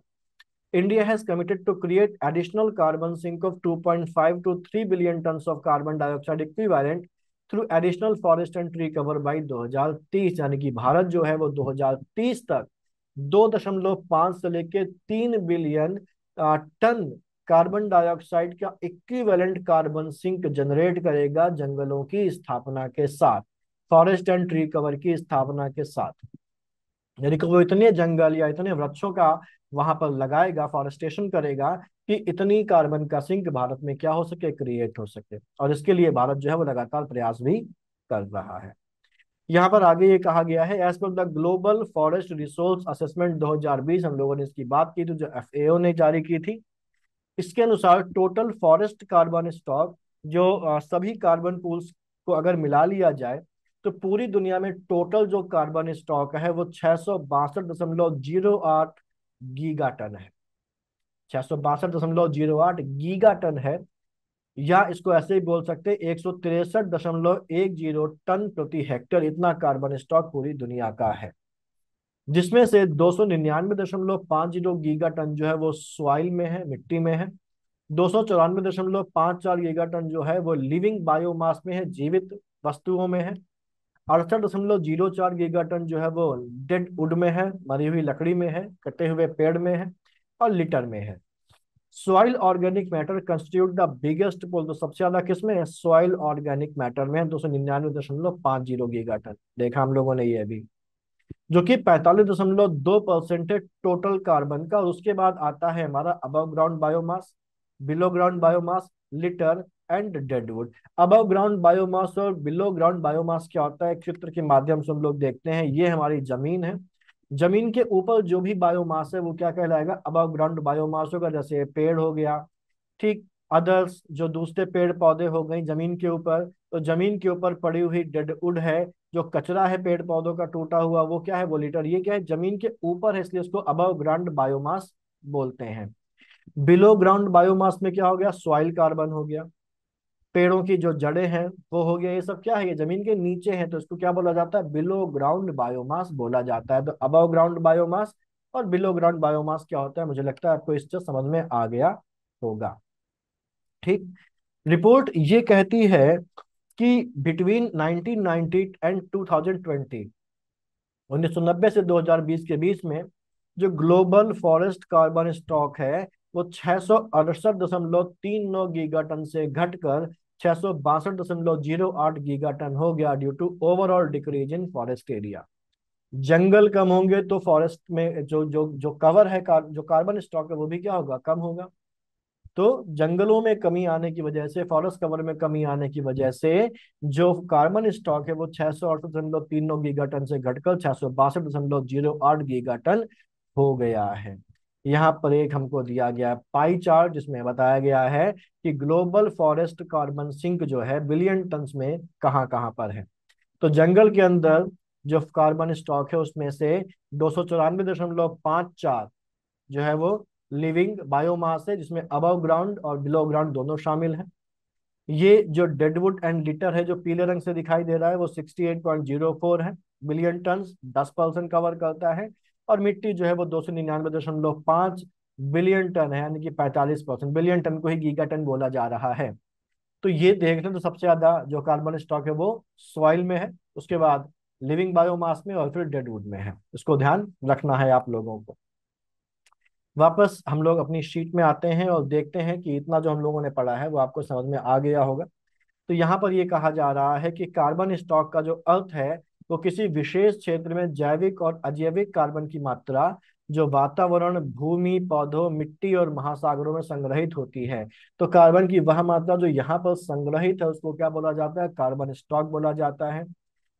India has committed to create additional carbon sink of 2.5 to 3 billion tons of carbon dioxide equivalent through additional forest and tree cover by 2030। यानी कि भारत जो है वो 2030 तक 2.5 से लेके 3 बिलियन टन कार्बन डाइऑक्साइड का इक्विवेलेंट कार्बन सिंक जनरेट करेगा जंगलों की स्थापना के साथ, फॉरेस्ट एंड ट्री कवर की स्थापना के साथ। यानी कि वो इतने जंगल या इतने वृक्षों का वहां पर लगाएगा, फॉरेस्टेशन करेगा कि इतनी कार्बन का सिंक भारत में क्या हो सके, क्रिएट हो सके। और इसके लिए भारत जो है वो लगातार प्रयास भी कर रहा है। यहाँ पर आगे ये कहा गया है, as per the global forest resource assessment 2020, हम लोगों ने इसकी बात की थी, जो FAO ने जारी की थी। इसके अनुसार टोटल फॉरेस्ट कार्बन स्टॉक, जो सभी कार्बन पूल्स को अगर मिला लिया जाए तो पूरी दुनिया में टोटल जो कार्बन स्टॉक है वो 662.08 गीगा टन है। 662.08 गीगा टन है, या इसको ऐसे ही बोल सकते हैं 163.10 टन प्रति हेक्टेयर, इतना कार्बन स्टॉक पूरी दुनिया का है। जिसमें से 299.50 गीगा टन जो है वो सॉइल में है, मिट्टी में है। 294.54 गीगा टन जो है वो लिविंग बायोमास में है, जीवित वस्तुओं में है। 68.04 गीगा टन जो है वो डेड वुड में है, मरी हुई लकड़ी में है, कटे हुए पेड़ में है और लिटर में है। Soil organic matter constitute the biggest pool, तो सबसे ज्यादा किसमें है, सॉइल ऑर्गेनिक मैटर में है, 299.50 गीगा टन। देखा हम लोगों ने ये भी, जो कि 45.2% है टोटल कार्बन का। और उसके बाद आता है हमारा above ground biomass, below ground biomass, litre and deadwood. Above ground biomass और बिलो ग्राउंड बायोमास क्या होता है, चित्र के माध्यम से हम लोग देखते हैं। ये हमारी जमीन है, जमीन के ऊपर जो भी बायोमास है वो क्या कहलाएगा, अबव ग्राउंड बायोमास होगा। जैसे पेड़ हो गया, ठीक, अदर्स जो दूसरे पेड़ पौधे हो गई जमीन के ऊपर, तो जमीन के ऊपर पड़ी हुई डेडवुड है, जो कचरा है पेड़ पौधों का टूटा हुआ, वो क्या है, वो लिटर। ये क्या है, जमीन के ऊपर है, इसलिए इसको अबव ग्राउंड बायोमास बोलते हैं। बिलो ग्राउंड बायोमास में क्या हो गया, सॉइल कार्बन हो गया, पेड़ों की जो जड़ें हैं वो हो गया। ये सब क्या है, ये जमीन के नीचे है, तो इसको क्या बोला जाता है, बिलो ग्राउंड बायोमास बोला जाता है। तो अबव ग्राउंड बायोमास और बिलो ग्राउंड बायोमास क्या होता है, मुझे लगता है आपको इससे समझ में आ गया होगा। ठीक, रिपोर्ट ये कहती है कि बिटवीन 1990 एंड 2020, 1990 से 2020 के बीच में जो ग्लोबल फॉरेस्ट कार्बन स्टॉक है वो 668.39 गीगा टन से घटकर 662.08 गीगा टन हो गया, due to overall decrease in forest area. जंगल कम होंगे तो फॉरेस्ट में जो जो जो कवर है, जो कार्बन स्टॉक है वो भी क्या होगा, कम होगा। तो जंगलों में कमी आने की वजह से, फॉरेस्ट कवर में कमी आने की वजह से जो कार्बन स्टॉक है वो 668.39 गीगा टन से घटकर 662.08 गीगा टन हो गया है। यहाँ पर एक हमको दिया गया पाई चार्ट, जिसमें बताया गया है कि ग्लोबल फॉरेस्ट कार्बन सिंक जो है बिलियन टन्स में कहाँ कहाँ पर है। तो जंगल के अंदर जो कार्बन स्टॉक है उसमें से 294.54 जो है वो लिविंग बायोमास है, जिसमें अबव ग्राउंड और बिलो ग्राउंड दोनों शामिल हैं। ये जो डेडवुड एंड लिटर है जो पीले रंग से दिखाई दे रहा है वो 68.04 है बिलियन टन, 10% कवर करता है। और मिट्टी जो है वो 299.5 बिलियन टन है, यानी कि 45%। बिलियन टन को ही गीगा टन बोला जा रहा है। तो ये देख लें तो सबसे ज्यादा जो कार्बन स्टॉक है वो सॉइल में है, उसके बाद लिविंग बायोमास में और फिर डेडवुड में है। इसको ध्यान रखना है आप लोगों को। वापस हम लोग अपनी शीट में आते हैं और देखते हैं कि इतना जो हम लोगों ने पढ़ा है वो आपको समझ में आ गया होगा। तो यहाँ पर ये कहा जा रहा है कि कार्बन स्टॉक का जो अर्थ है वो किसी विशेष क्षेत्र में जैविक और अजैविक कार्बन की मात्रा जो वातावरण, भूमि, पौधों, मिट्टी और महासागरों में संग्रहित होती है। तो कार्बन की वह मात्रा जो यहाँ पर संग्रहित है उसको क्या बोला जाता है, कार्बन स्टॉक बोला जाता है।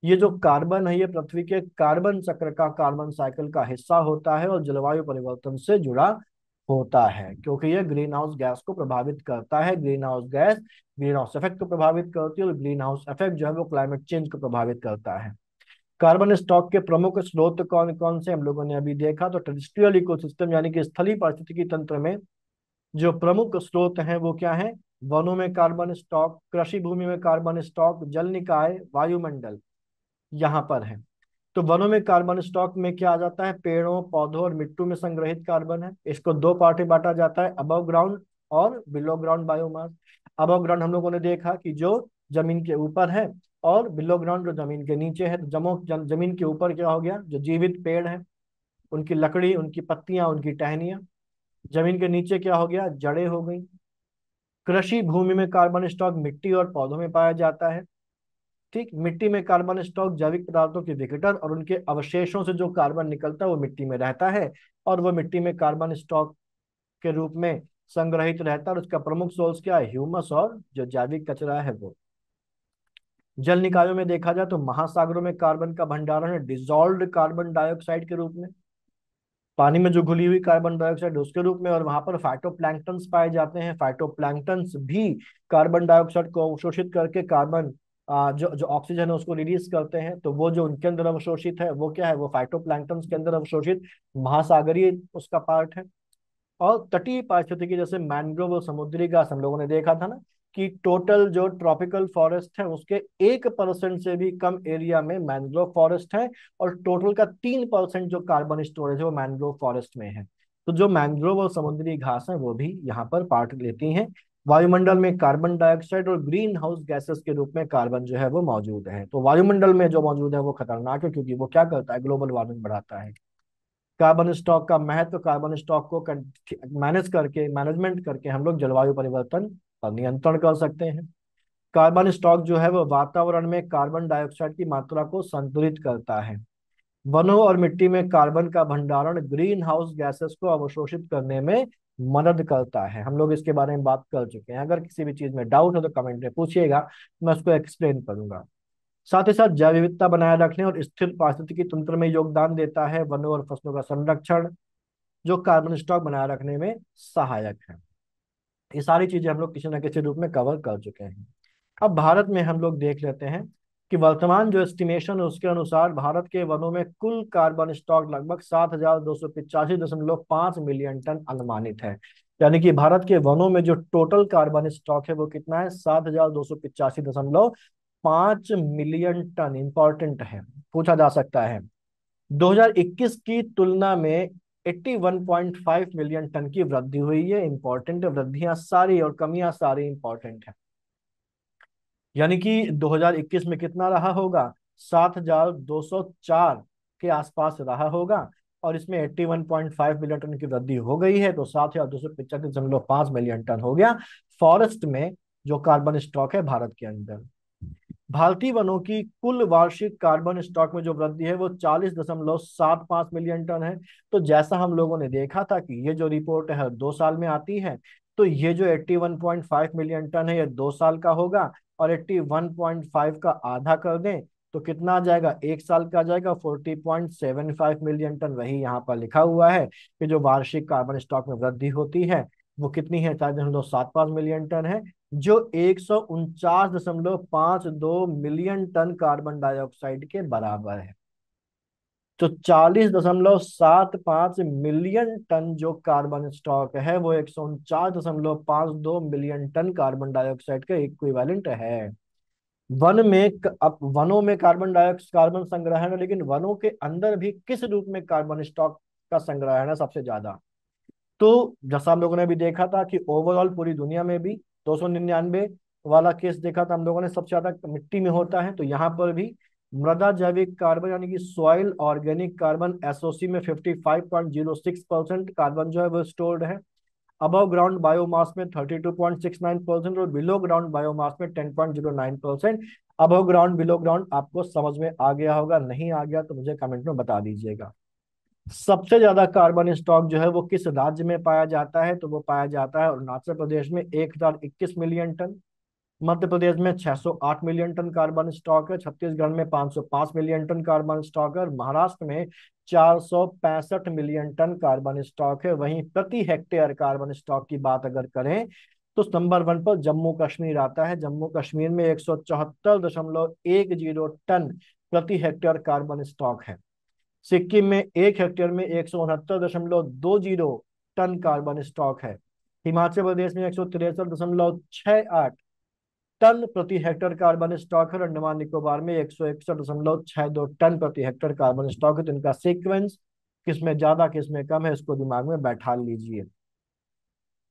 ये जो कार्बन है ये पृथ्वी के कार्बन चक्र का, कार्बन साइकिल का हिस्सा होता है और जलवायु परिवर्तन से जुड़ा होता है, क्योंकि ये ग्रीन हाउस गैस को प्रभावित करता है। Green house gas green house effect को प्रभावित करती है और ग्रीन हाउस इफेक्ट जो है वो क्लाइमेट चेंज को प्रभावित करता है। कार्बन स्टॉक के प्रमुख स्रोत कौन कौन से हम लोगों ने अभी देखा। तो टेरेस्ट्रियल इकोसिस्टम यानी कि स्थलीय पारिस्थितिकी तंत्र में जो प्रमुख स्रोत हैं वो क्या है, वनों में कार्बन स्टॉक, कृषि भूमि में कार्बन स्टॉक, जल निकाय, वायुमंडल यहाँ पर है। तो वनों में कार्बन स्टॉक में क्या आ जाता है, पेड़ों पौधों और मिट्टू में संग्रहित कार्बन है। इसको दो पार्ट में बांटा जाता है, अबव ग्राउंड और below ground biomass. Above ground हम लोगों ने देखा कि जो जमीन के ऊपर है, और बिलो ग्राउंड जो जमीन के नीचे है। तो जमीन के ऊपर क्या हो गया, जो जीवित पेड़ है, उनकी लकड़ी, उनकी पत्तियां, उनकी टहनियां। जमीन के नीचे क्या हो गया, जड़ें हो गई। कृषि भूमि में कार्बन स्टॉक मिट्टी और पौधों में पाया जाता है। ठीक, मिट्टी में कार्बन स्टॉक जैविक पदार्थों के विघटन और उनके अवशेषों से जो कार्बन निकलता है वो मिट्टी में रहता है, और वो मिट्टी में कार्बन स्टॉक के रूप में संग्रहित रहता है। और उसका प्रमुख सोर्स क्या है, ह्यूमस और जो जैविक कचरा है वो। जल निकायों में देखा जाए तो महासागरों में कार्बन का भंडारण है डिजॉल्व्ड कार्बन डाइऑक्साइड के रूप में, पानी में जो घुली हुई कार्बन डाइऑक्साइड उसके रूप में। और वहां पर फाइटोप्लैंक्टन्स पाए जाते हैं। फाइटोप्लैंक्टन्स भी कार्बन डाइऑक्साइड को अवशोषित करके कार्बन जो जो ऑक्सीजन है उसको रिलीज करते हैं। तो वो जो उनके अंदर अवशोषित है वो क्या है, वो फाइटोप्लैंक्टन्स के अंदर अवशोषित महासागरीय उसका पार्ट है। और तटीय पारिस्थितिकी जैसे मैंग्रोव और समुद्री घास, हम लोगों ने देखा था ना कि टोटल जो ट्रॉपिकल फॉरेस्ट है उसके 1% से भी कम एरिया में मैंग्रोव फॉरेस्ट है, और टोटल का 3% जो कार्बन स्टोरेज है वो मैंग्रोव फॉरेस्ट में है। तो जो मैंग्रोव और समुद्री घास है वो भी यहाँ पर पार्ट लेती हैं। वायुमंडल में कार्बन डाइऑक्साइड और ग्रीन हाउस गैसेस के रूप में कार्बन जो है वो मौजूद है। तो वायुमंडल में जो मौजूद है वो खतरनाक है, क्योंकि वो क्या करता है, ग्लोबल वार्मिंग बढ़ाता है। कार्बन स्टॉक का महत्व, कार्बन स्टॉक को मैनेजमेंट करके हम लोग जलवायु परिवर्तन पर नियंत्रण कर सकते हैं। कार्बन स्टॉक जो है वो वातावरण में कार्बन डाइऑक्साइड की मात्रा को संतुलित करता है। वनों और मिट्टी में कार्बन का भंडारण ग्रीन हाउस गैसेस को अवशोषित करने में मदद करता है। हम लोग इसके बारे में बात कर चुके हैं। अगर किसी भी चीज में डाउट हो तो कमेंट में पूछिएगा, मैं उसको एक्सप्लेन करूंगा। साथ ही साथ जैव विविधता बनाए रखने और स्थिर पारिस्थितिकी तंत्र में योगदान देता है वनों और फसलों का संरक्षण, जो कार्बन स्टॉक बनाए रखने में सहायक है। ये सारी चीजें हम लोग किसी न किसी रूप में कवर कर चुके हैं। अब भारत में हम लोग देख लेते हैं कि वर्तमान जो एस्टिमेशन है उसके अनुसार भारत के वनों में कुल कार्बन स्टॉक लगभग 7,285.5 मिलियन टन अनुमानित है। यानी कि भारत के वनों में जो टोटल कार्बन स्टॉक है वो कितना है, 7,285.5 मिलियन टन। इंपॉर्टेंट है, पूछा जा सकता है। 2021 की तुलना में 81.5 मिलियन टन की वृद्धि हुई है। इंपॉर्टेंट वृद्धियां सारी और कमियां सारी इंपॉर्टेंट है। यानी कि 2021 में कितना रहा होगा, 7,204 के आसपास रहा होगा, और इसमें 81.5 मिलियन टन की वृद्धि हो गई है। तो 7,285.5 मिलियन टन हो गया फॉरेस्ट में जो कार्बन स्टॉक है भारत के अंदर। भारतीय वनों की कुल वार्षिक कार्बन स्टॉक में जो वृद्धि है वो 40.75 मिलियन टन है। तो जैसा हम लोगों ने देखा था कि ये जो रिपोर्ट है हर 2 साल में आती है, तो ये जो 81.5 मिलियन टन है ये 2 साल का होगा, और 81.5 का आधा कर दें तो कितना आ जाएगा, 1 साल का आ जाएगा। 40.75 मिलियन टन वही यहाँ पर लिखा हुआ है कि जो वार्षिक कार्बन स्टॉक में वृद्धि होती है वो कितनी है, 4,75 मिलियन टन है, जो 149.52 मिलियन टन कार्बन डाइऑक्साइड के बराबर है। तो 40.75 मिलियन टन जो कार्बन स्टॉक है वो 149.52 मिलियन टन कार्बन डाइऑक्साइड का इक्विवेलेंट है। अब वनों में कार्बन संग्रहण है, लेकिन वनों के अंदर भी किस रूप में कार्बन स्टॉक का संग्रहण है सबसे ज्यादा। तो जैसा हम लोगों ने भी देखा था कि ओवरऑल पूरी दुनिया में भी 299 वाला केस देखा था हम लोगों ने, सबसे ज्यादा मिट्टी में होता है। तो यहाँ पर भी मृदा जैविक कार्बन यानी कि सॉइल ऑर्गेनिक कार्बन एसओसी में 55.06% कार्बन जो है वो स्टोर्ड है। अबव ग्राउंड बायोमास में 32.69% और बिलो ग्राउंड बायोमास में 10.09%। अबव ग्राउंड बिलो ग्राउंड आपको समझ में आ गया होगा, नहीं आ गया तो मुझे कमेंट में बता दीजिएगा। सबसे ज्यादा कार्बन स्टॉक जो है वो किस राज्य में पाया जाता है, तो वो पाया जाता है अरुणाचल प्रदेश में 1,021 मिलियन टन। मध्य प्रदेश में 608 मिलियन टन कार्बन स्टॉक है। छत्तीसगढ़ में 505 मिलियन टन कार्बन स्टॉक है, और महाराष्ट्र में 465 मिलियन टन कार्बन स्टॉक है। वहीं प्रति हेक्टेयर कार्बन स्टॉक की बात अगर करें तो नंबर 1 पर जम्मू कश्मीर आता है। जम्मू कश्मीर में 174.10 प्रति हेक्टेयर कार्बन स्टॉक है। सिक्किम में 1 हेक्टेयर में 169.20 टन कार्बन स्टॉक है। हिमाचल प्रदेश में 163.68 टन प्रति हेक्टेयर कार्बन स्टॉक है। अंडमान निकोबार में 161.62 टन प्रति हेक्टेयर कार्बन स्टॉक है। तो इनका सीक्वेंस किसमें ज्यादा किसमें कम है इसको दिमाग में बैठा लीजिए।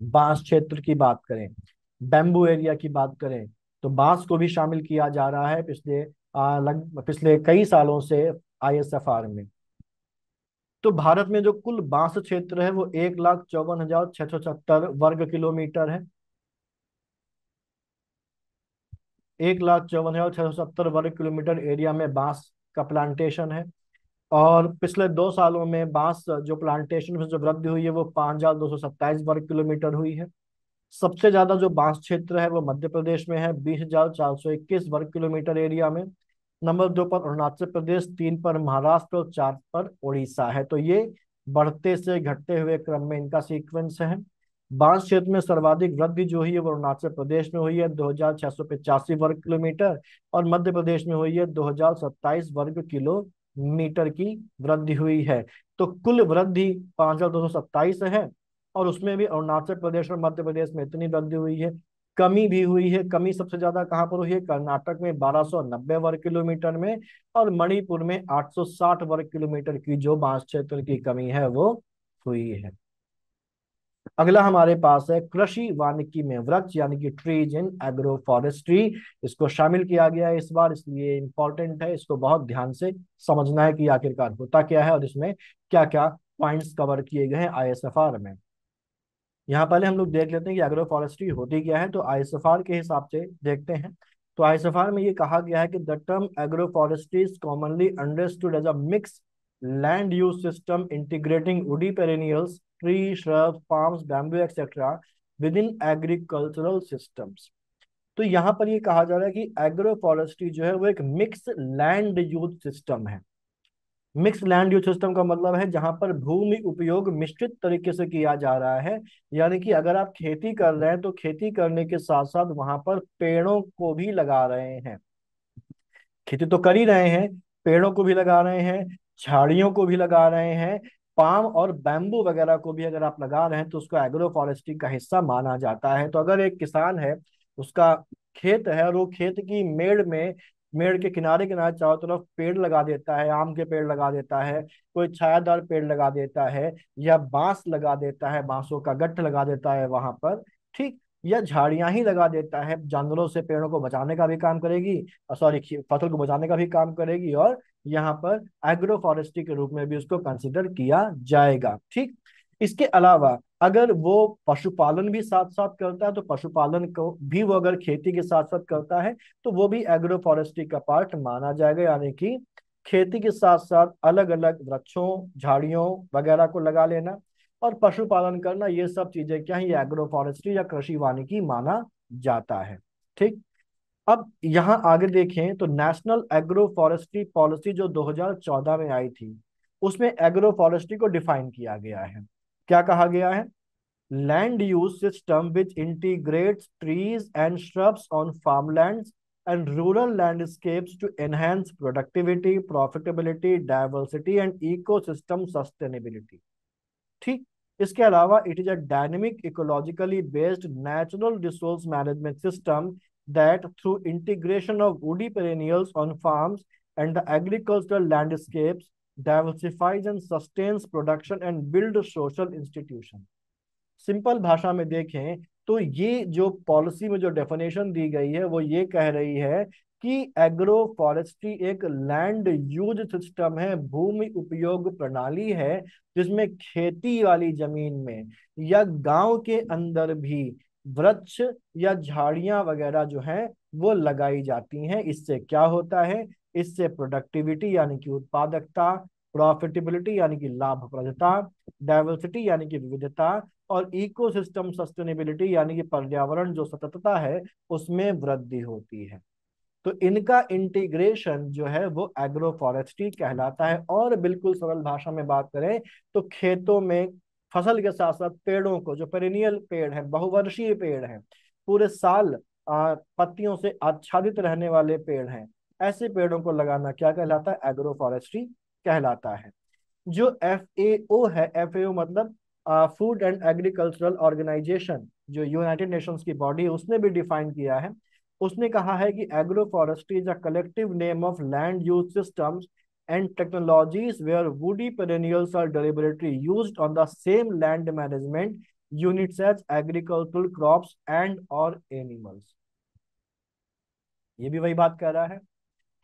बांस क्षेत्र की बात करें, बैम्बू एरिया की बात करें, तो बांस को भी शामिल किया जा रहा है पिछले कई सालों से आईएसएफआर में। तो भारत में जो कुल बांस क्षेत्र है वो 1,54,670 वर्ग किलोमीटर है। 1,54,670 वर्ग किलोमीटर एरिया में बांस का प्लांटेशन है। और पिछले 2 सालों में बांस जो प्लांटेशन में जो वृद्धि हुई है वो 5,227 वर्ग किलोमीटर हुई है। सबसे ज्यादा जो बांस क्षेत्र है वो मध्य प्रदेश में है, 20,421 वर्ग किलोमीटर एरिया में। नंबर 2 पर अरुणाचल प्रदेश, 3 पर महाराष्ट्र और 4 पर उड़ीसा है। तो ये बढ़ते से घटते हुए क्रम में इनका सीक्वेंस है। बांस क्षेत्र में सर्वाधिक वृद्धि जो हुई है वो अरुणाचल प्रदेश में हुई है, 2,685 वर्ग किलोमीटर। और मध्य प्रदेश में हुई है 2,027 वर्ग किलोमीटर की वृद्धि हुई है। तो कुल वृद्धि 5,227 है, और उसमें भी अरुणाचल प्रदेश और मध्य प्रदेश में इतनी वृद्धि हुई है। कमी भी हुई है, कमी सबसे ज्यादा कहाँ पर हुई है? कर्नाटक में 1,290 वर्ग किलोमीटर में, और मणिपुर में 860 वर्ग किलोमीटर की जो बांस क्षेत्र की कमी है वो हुई है। अगला हमारे पास है कृषि वानिकी में वृक्ष यानी कि ट्रीज इन एग्रो फॉरेस्ट्री। इसको शामिल किया गया है इस बार, इसलिए इंपॉर्टेंट है, इसको बहुत ध्यान से समझना है कि आखिरकार होता क्या है और इसमें क्या क्या पॉइंट्स कवर किए गए हैं आईएसएफआर में। यहाँ पहले हम लोग देख लेते हैं कि एग्रो फॉरेस्ट्री होती क्या है, तो आईएसएफआर के हिसाब से देखते हैं। तो आईएसएफआर में ये कहा गया है कि the term agro forestry is commonly understood as a mix land use system integrating woody perennials, tree, shrubs, palms, bamboo etcetera within agricultural systems. तो यहाँ पर ये कहा जा रहा है कि एग्रो फॉरेस्ट्री जो है वो एक मिक्स लैंड यूज सिस्टम है। मिक्स लैंड यूज सिस्टम का मतलब है जहां पर भूमि उपयोग मिश्रित तरीके से किया जा रहा है। यानी कि अगर आप खेती कर रहे हैं तो खेती करने के साथ साथ वहां पर पेड़ों को भी लगा रहे हैं। खेती तो कर ही रहे हैं, पेड़ों को भी लगा रहे हैं, झाड़ियों को भी लगा रहे हैं, पाम और बैम्बू वगैरह को भी अगर आप लगा रहे हैं तो उसको एग्रो फॉरेस्ट्री का हिस्सा माना जाता है। तो अगर एक किसान है, उसका खेत है और वो खेत की मेड़ के किनारे किनारे चारों तरफ पेड़ लगा देता है, आम के पेड़ लगा देता है, कोई छायादार पेड़ लगा देता है, या बांस लगा देता है, बांसों का गट्ठ लगा देता है वहां पर, ठीक, या झाड़ियां ही लगा देता है, जानवरों से पेड़ों को बचाने का भी काम करेगी, सॉरी फसल को बचाने का भी काम करेगी, और यहाँ पर एग्रो फॉरेस्ट्री के रूप में भी उसको कंसिडर किया जाएगा। ठीक, इसके अलावा अगर वो पशुपालन भी साथ साथ करता है तो पशुपालन को भी वो अगर खेती के साथ साथ करता है तो वो भी एग्रो फॉरेस्ट्री का पार्ट माना जाएगा। यानी कि खेती के साथ साथ अलग अलग वृक्षों, झाड़ियों वगैरह को लगा लेना और पशुपालन करना, ये सब चीजें क्या है, ये एग्रो फॉरेस्ट्री या कृषि वानिकी माना जाता है। ठीक, अब यहाँ आगे देखें तो नेशनल एग्रो फॉरेस्ट्री पॉलिसी जो 2014 में आई थी, उसमें एग्रो फॉरेस्ट्री को डिफाइन किया गया है। क्या कहा गया है? Land use system which integrates trees and shrubs on farmlands and rural landscapes to enhance productivity, profitability, diversity and ecosystem sustainability। ठीक, इसके अलावा it is a dynamic ecologically based natural resource management system that through integration of woody perennials on farms and the agricultural landscapes diversifies and sustains production and build social institution. Simple भाषा में देखें तो ये जो policy में जो definition दी गई है वो ये कह रही है कि एग्रो फॉरेस्ट्री एक लैंड यूज सिस्टम है, भूमि उपयोग प्रणाली है, जिसमें खेती वाली जमीन में या गांव के अंदर भी वृक्ष या झाड़ियां वगैरह जो हैं वो लगाई जाती हैं। इससे क्या होता है? इससे प्रोडक्टिविटी यानी कि उत्पादकता, प्रॉफिटेबिलिटी यानी कि लाभप्रदता, डाइवर्सिटी यानी कि विविधता, और इकोसिस्टम सस्टेनेबिलिटी यानी कि पर्यावरण जो सततता है उसमें वृद्धि होती है। तो इनका इंटीग्रेशन जो है वो एग्रो फॉरेस्ट्री कहलाता है। और बिल्कुल सरल भाषा में बात करें तो खेतों में फसल के साथ साथ पेड़ों को, जो पेरिनियल पेड़ है, बहुवर्षीय पेड़ हैं, पूरे साल पत्तियों से आच्छादित रहने वाले पेड़ हैं, ऐसे पेड़ों को लगाना क्या कहलाता है? एग्रो फॉरेस्ट्री कहलाता है। जो FAO है, FAO मतलब फूड एंड एग्रीकल्चरल ऑर्गेनाइजेशन, जो यूनाइटेड नेशंस की बॉडी है, उसने भी डिफाइन किया है। उसने कहा है कि agro forestry is a collective name of land use systems and technologies where woody perennials are deliberately used on the same land management units as agricultural crops and or animals। ये भी वही बात कर रहा है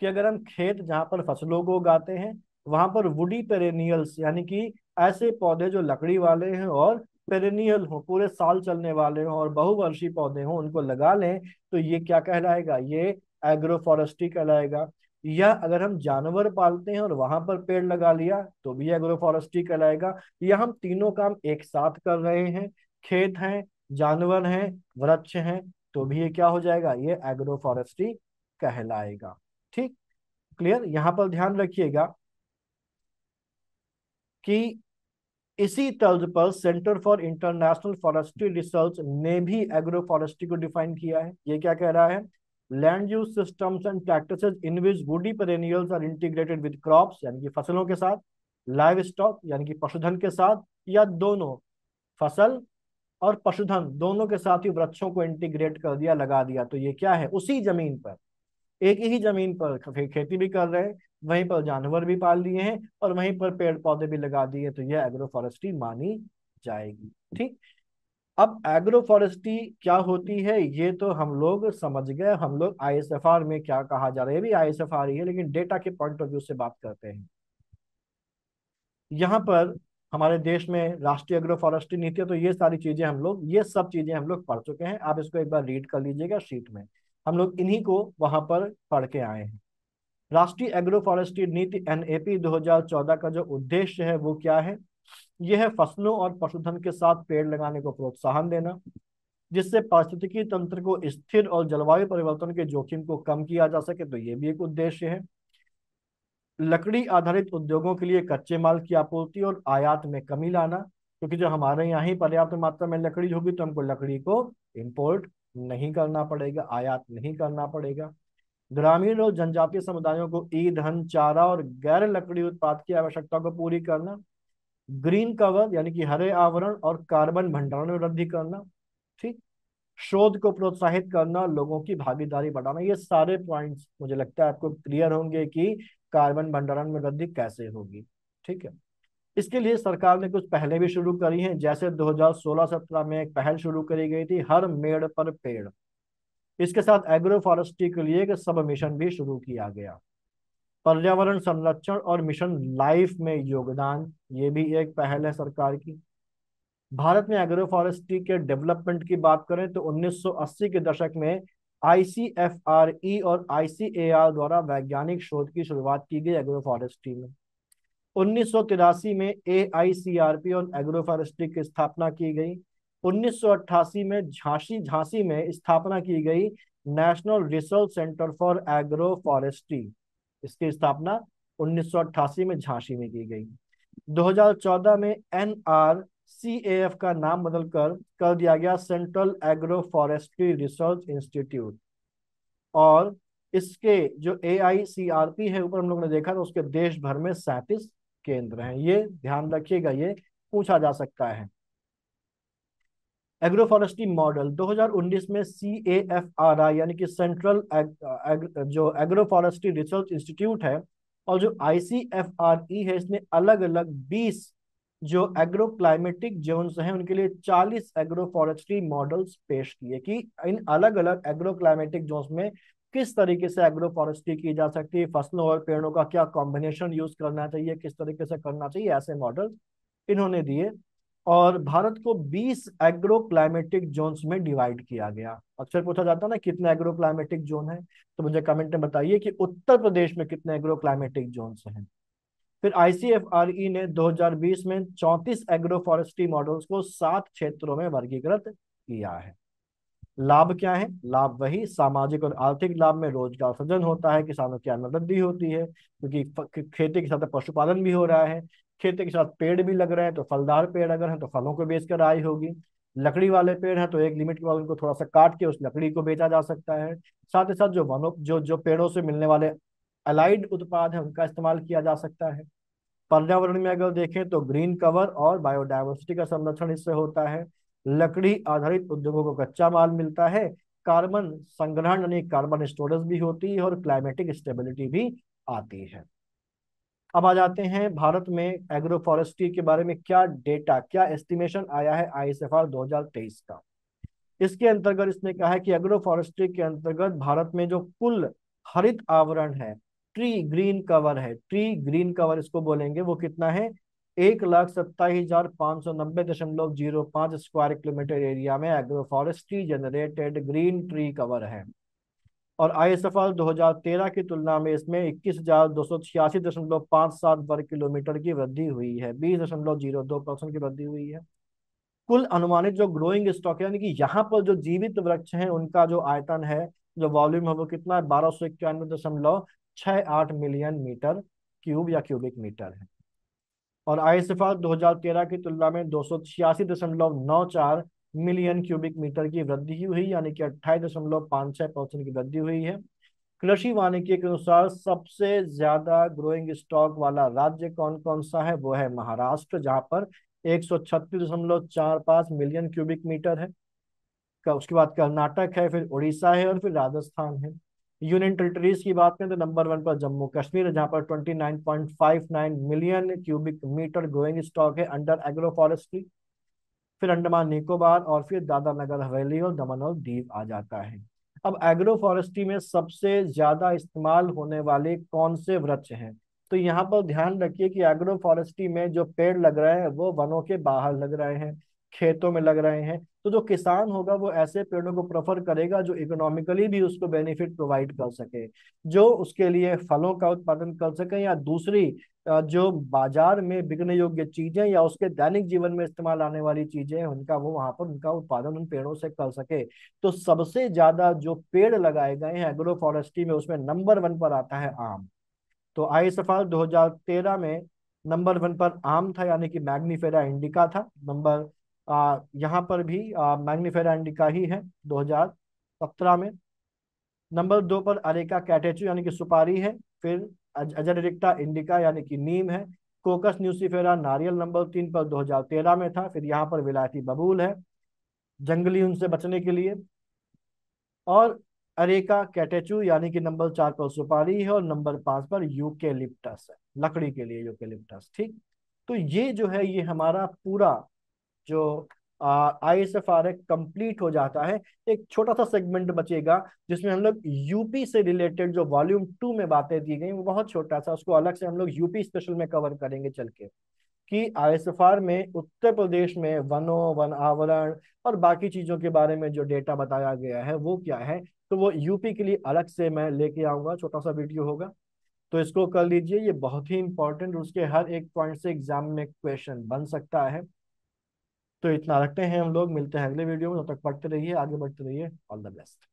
कि अगर हम खेत जहां पर फसलों को उगाते हैं वहां पर वुडी पेरेनियल्स यानी कि ऐसे पौधे जो लकड़ी वाले हैं और पेरेनियल हो, पूरे साल चलने वाले हो और बहुवर्षीय पौधे हो, उनको लगा लें तो ये क्या कहलाएगा, ये एग्रो फॉरेस्ट्री कहलाएगा। या अगर हम जानवर पालते हैं और वहां पर पेड़ लगा लिया तो भी एग्रो फॉरेस्ट्री कहलाएगा। या हम तीनों काम एक साथ कर रहे हैं, खेत हैं, जानवर हैं, वृक्ष हैं, तो भी ये क्या हो जाएगा, ये एग्रो फॉरेस्ट्री कहलाएगा। ठीक, क्लियर। यहां पर ध्यान रखिएगा कि इसी तर्ज पर centre for international forestry research ने भी एग्रो फॉरेस्ट्री को डिफाइन किया है। ये क्या कह रहा है, land use systems and practices in which woody perennials are integrated with crops यानी कि फसलों के साथ, लाइव स्टॉक यानी कि पशुधन के साथ, या दोनों, फसल और पशुधन दोनों के साथ ही वृक्षों को इंटीग्रेट कर दिया, लगा दिया, तो ये क्या है, उसी जमीन पर, एक ही जमीन पर खेती भी कर रहे हैं, वहीं पर जानवर भी पाल लिए हैं और वहीं पर पेड़ पौधे भी लगा दिए, तो यह एग्रो फॉरेस्ट्री मानी जाएगी। ठीक, अब एग्रो फॉरेस्ट्री क्या होती है ये तो हम लोग समझ गए। हम लोग आईएसएफआर में क्या कहा जा रहा है, ये भी आईएसएफआर ही है लेकिन डेटा के पॉइंट ऑफ व्यू से बात करते हैं। यहाँ पर हमारे देश में राष्ट्रीय एग्रो फॉरेस्ट्री नीति है, तो ये सारी चीजें हम लोग, ये सब चीजें हम लोग पढ़ चुके हैं। आप इसको एक बार रीड कर लीजिएगा शीट में, हम लोग इन्हीं को वहां पर पढ़ के आए हैं। राष्ट्रीय एग्रो फॉरेस्ट्री नीति एनएपी 2014 का जो उद्देश्य है वो क्या है, यह है फसलों और पशुधन के साथ पेड़ लगाने को प्रोत्साहन देना, जिससे पारिस्थितिकी तंत्र को स्थिर और जलवायु परिवर्तन के जोखिम को कम किया जा सके, तो ये भी एक उद्देश्य है। लकड़ी आधारित उद्योगों के लिए कच्चे माल की आपूर्ति और आयात में कमी लाना, क्योंकि जो हमारे यहाँ ही पर्याप्त मात्रा में लकड़ी होगी तो हमको लकड़ी को इंपोर्ट नहीं करना पड़ेगा, आयात नहीं करना पड़ेगा। ग्रामीण और जनजातीय समुदायों को ईंधन, चारा और गैर लकड़ी उत्पाद की आवश्यकता को पूरी करना। ग्रीन कवर यानी कि हरे आवरण और कार्बन भंडारण में वृद्धि करना। ठीक, शोध को प्रोत्साहित करना, लोगों की भागीदारी बढ़ाना। ये सारे पॉइंट्स मुझे लगता है आपको क्लियर होंगे कि कार्बन भंडारण में वृद्धि कैसे होगी। ठीक है, इसके लिए सरकार ने कुछ पहले भी शुरू करी हैं, जैसे 2016-17 में एक पहल शुरू करी गई थी, हर मेड़ पर पेड़। इसके साथ एग्रो फॉरेस्ट्री के लिए एक सब मिशन भी शुरू किया गया। पर्यावरण संरक्षण और मिशन लाइफ में योगदान, ये भी एक पहल है सरकार की। भारत में एग्रो फॉरेस्ट्री के डेवलपमेंट की बात करें तो 1980 के दशक में आईसीएफआरई और आईसीएआर द्वारा वैज्ञानिक शोध की शुरुआत की गई एग्रो फॉरेस्ट्री में। 1983 में एआईसीआरपी और एग्रो फॉरेस्ट्री की स्थापना की गई। 1988 में झांसी में स्थापना की गई national research centre for agro forestry, इसकी स्थापना 1988 में झांसी में की गई। 2014 में एनआरसीएएफ का नाम बदलकर कर दिया गया central agro forestry research institute. और इसके जो एआईसीआरपी है ऊपर हम लोगों ने देखा था, उसके देश भर में 37 केंद्र हैं। ये ध्यान रखिएगा, ये पूछा जा सकता है। एग्रो फॉरेस्ट्री मॉडल 2019 में सीएएफआरआई यानी कि सेंट्रल जो एग्रो फॉरेस्ट्री रिसर्च इंस्टीट्यूट है और जो आईसीएफआरई है, इसने अलग अलग 20 जो एग्रो क्लाइमेटिक जोन्स हैं उनके लिए 40 एग्रो फॉरेस्ट्री मॉडल्स पेश किए कि इन अलग अलग एग्रो क्लाइमेटिक जोन्स में किस तरीके से एग्रो फॉरेस्ट्री की जा सकती है, फसलों और पेड़ों का क्या कॉम्बिनेशन यूज करना चाहिए, किस तरीके से करना चाहिए, ऐसे मॉडल इन्होंने दिए। और भारत को 20 एग्रो क्लाइमेटिक जोन्स में डिवाइड किया गया। अक्सर पूछा जाता है ना कितने एग्रो क्लाइमेटिक जोन है, तो मुझे कमेंट में बताइए कि उत्तर प्रदेश में कितने एग्रो क्लाइमेटिक जोन्स हैं। फिर आईसीएफआरई ने 2020 में 34 एग्रो फॉरेस्ट्री मॉडल्स को 7 क्षेत्रों में वर्गीकृत किया है। लाभ क्या है, लाभ वही सामाजिक और आर्थिक लाभ में रोजगार सृजन होता है, किसानों की आय में वृद्धि होती है क्योंकि खेती के साथ पशुपालन भी हो रहा है, खेती के साथ पेड़ भी लग रहे हैं, तो फलदार पेड़ अगर हैं तो फलों को बेचकर आय होगी। लकड़ी वाले पेड़ हैं तो एक लिमिट के बाद उनको थोड़ा सा काट के उस लकड़ी को बेचा जा सकता है। साथ ही साथ जो वनों जो पेड़ों से मिलने वाले अलाइड उत्पाद हैं उनका इस्तेमाल किया जा सकता है। पर्यावरण में अगर देखें तो ग्रीन कवर और बायोडायवर्सिटी का संरक्षण इससे होता है। लकड़ी आधारित उद्योगों को कच्चा माल मिलता है, कार्बन संग्रहण यानी कार्बन स्टोरेज भी होती है और क्लाइमेटिक स्टेबिलिटी भी आती है। अब आ जाते हैं भारत में एग्रो फॉरेस्ट्री के बारे में क्या डेटा, क्या एस्टिमेशन आया है आईएसएफआर 2023 का। इसके अंतर्गत इसने कहा है कि एग्रो फॉरेस्ट्री के अंतर्गत भारत में जो कुल हरित आवरण है, ट्री ग्रीन कवर है, ट्री ग्रीन कवर इसको बोलेंगे, वो कितना है, 1,27,590.05 स्क्वायर किलोमीटर एरिया में agro forestry generated green tree cover है। और आईएसएफआर 2013 की तुलना में इसमें 21,286.57 वर्ग किलोमीटर की वृद्धि हुई है, 20.02% की वृद्धि हुई है। कुल अनुमानित जो ग्रोइंग स्टॉक है यानी कि यहाँ पर जो जीवित वृक्ष हैं उनका जो आयतन है, जो वॉल्यूम है, वो कितना है, 1291.68 मिलियन मीटर क्यूब या क्यूबिक मीटर है। और आईएसएफआर 2013 की तुलना में 286.94 मिलियन क्यूबिक मीटर की वृद्धि हुई, यानी कि 28.56% की वृद्धि हुई है। कृषि वानिकी के अनुसार सबसे ज्यादा ग्रोइंग स्टॉक वाला राज्य कौन कौन सा है, वो है महाराष्ट्र, जहां पर 136.45 मिलियन क्यूबिक मीटर है। उसके बाद कर्नाटक है, फिर उड़ीसा है और फिर राजस्थान है। यूनियन टेरिटरीज की बात करें तो नंबर 1 पर जम्मू कश्मीर है, जहां पर 29.59 million cubic metre growing stock है अंडर एग्रो फॉरेस्ट्री। फिर अंडमान निकोबार और फिर दादरा नगर हवेली और दमन और दीव आ जाता है। अब एग्रो फॉरेस्ट्री में सबसे ज्यादा इस्तेमाल होने वाले कौन से वृक्ष हैं, तो यहाँ पर ध्यान रखिए कि एग्रो फॉरेस्ट्री में जो पेड़ लग रहे हैं वो वनों के बाहर लग रहे हैं, खेतों में लग रहे हैं। तो जो किसान होगा वो ऐसे पेड़ों को प्रेफर करेगा जो इकोनॉमिकली भी उसको बेनिफिट प्रोवाइड कर सके, जो उसके लिए फलों का उत्पादन कर सके, या दूसरी जो बाजार में बिकने योग्य चीजें या उसके दैनिक जीवन में इस्तेमाल आने वाली चीजें हैं उनका वो वहां पर उनका उत्पादन उन पेड़ों से कर सके। तो सबसे ज्यादा जो पेड़ लगाए गए हैं एग्रो फॉरेस्ट्री में उसमें नंबर 1 पर आता है आम। तो आईएसएफआर 2013 में नंबर 1 पर आम था, यानी कि मैग्नीफेरा इंडिका था। यहाँ पर भी मैग्नीफेरा इंडिका ही है 2017 में। नंबर 2 पर अरेका कैटेचू यानी कि सुपारी है। फिर अजरेक्टा इंडिका यानी कि नीम है। कोकस न्यूसीफेरा नारियल नंबर 3 पर 2013 में था। फिर यहाँ पर विलायती बबूल है जंगली उनसे बचने के लिए। और अरेका कैटेचू यानी कि नंबर 4 पर सुपारी है और नंबर 5 पर यूकेलिप्टस है, लकड़ी के लिए यूकेलिप्टस। ठीक, तो ये जो है ये हमारा पूरा जो आईएसएफआर कंप्लीट हो जाता है। एक छोटा सा सेगमेंट बचेगा जिसमें हम लोग यूपी से रिलेटेड जो वॉल्यूम 2 में बातें दी गई वो बहुत छोटा सा, उसको अलग से हम लोग यूपी स्पेशल में कवर करेंगे चल के, कि आईएसएफआर में उत्तर प्रदेश में वनों, वन आवरण और बाकी चीजों के बारे में जो डेटा बताया गया है वो क्या है। तो वो यूपी के लिए अलग से मैं लेके आऊंगा, छोटा सा वीडियो होगा, तो इसको कर लीजिए, ये बहुत ही इंपॉर्टेंट, उसके हर एक पॉइंट से एग्जाम में क्वेश्चन बन सकता है। तो इतना रखते हैं, हम लोग मिलते हैं अगले वीडियो में, तब तक पढ़ते रहिए, आगे बढ़ते रहिए। All the best.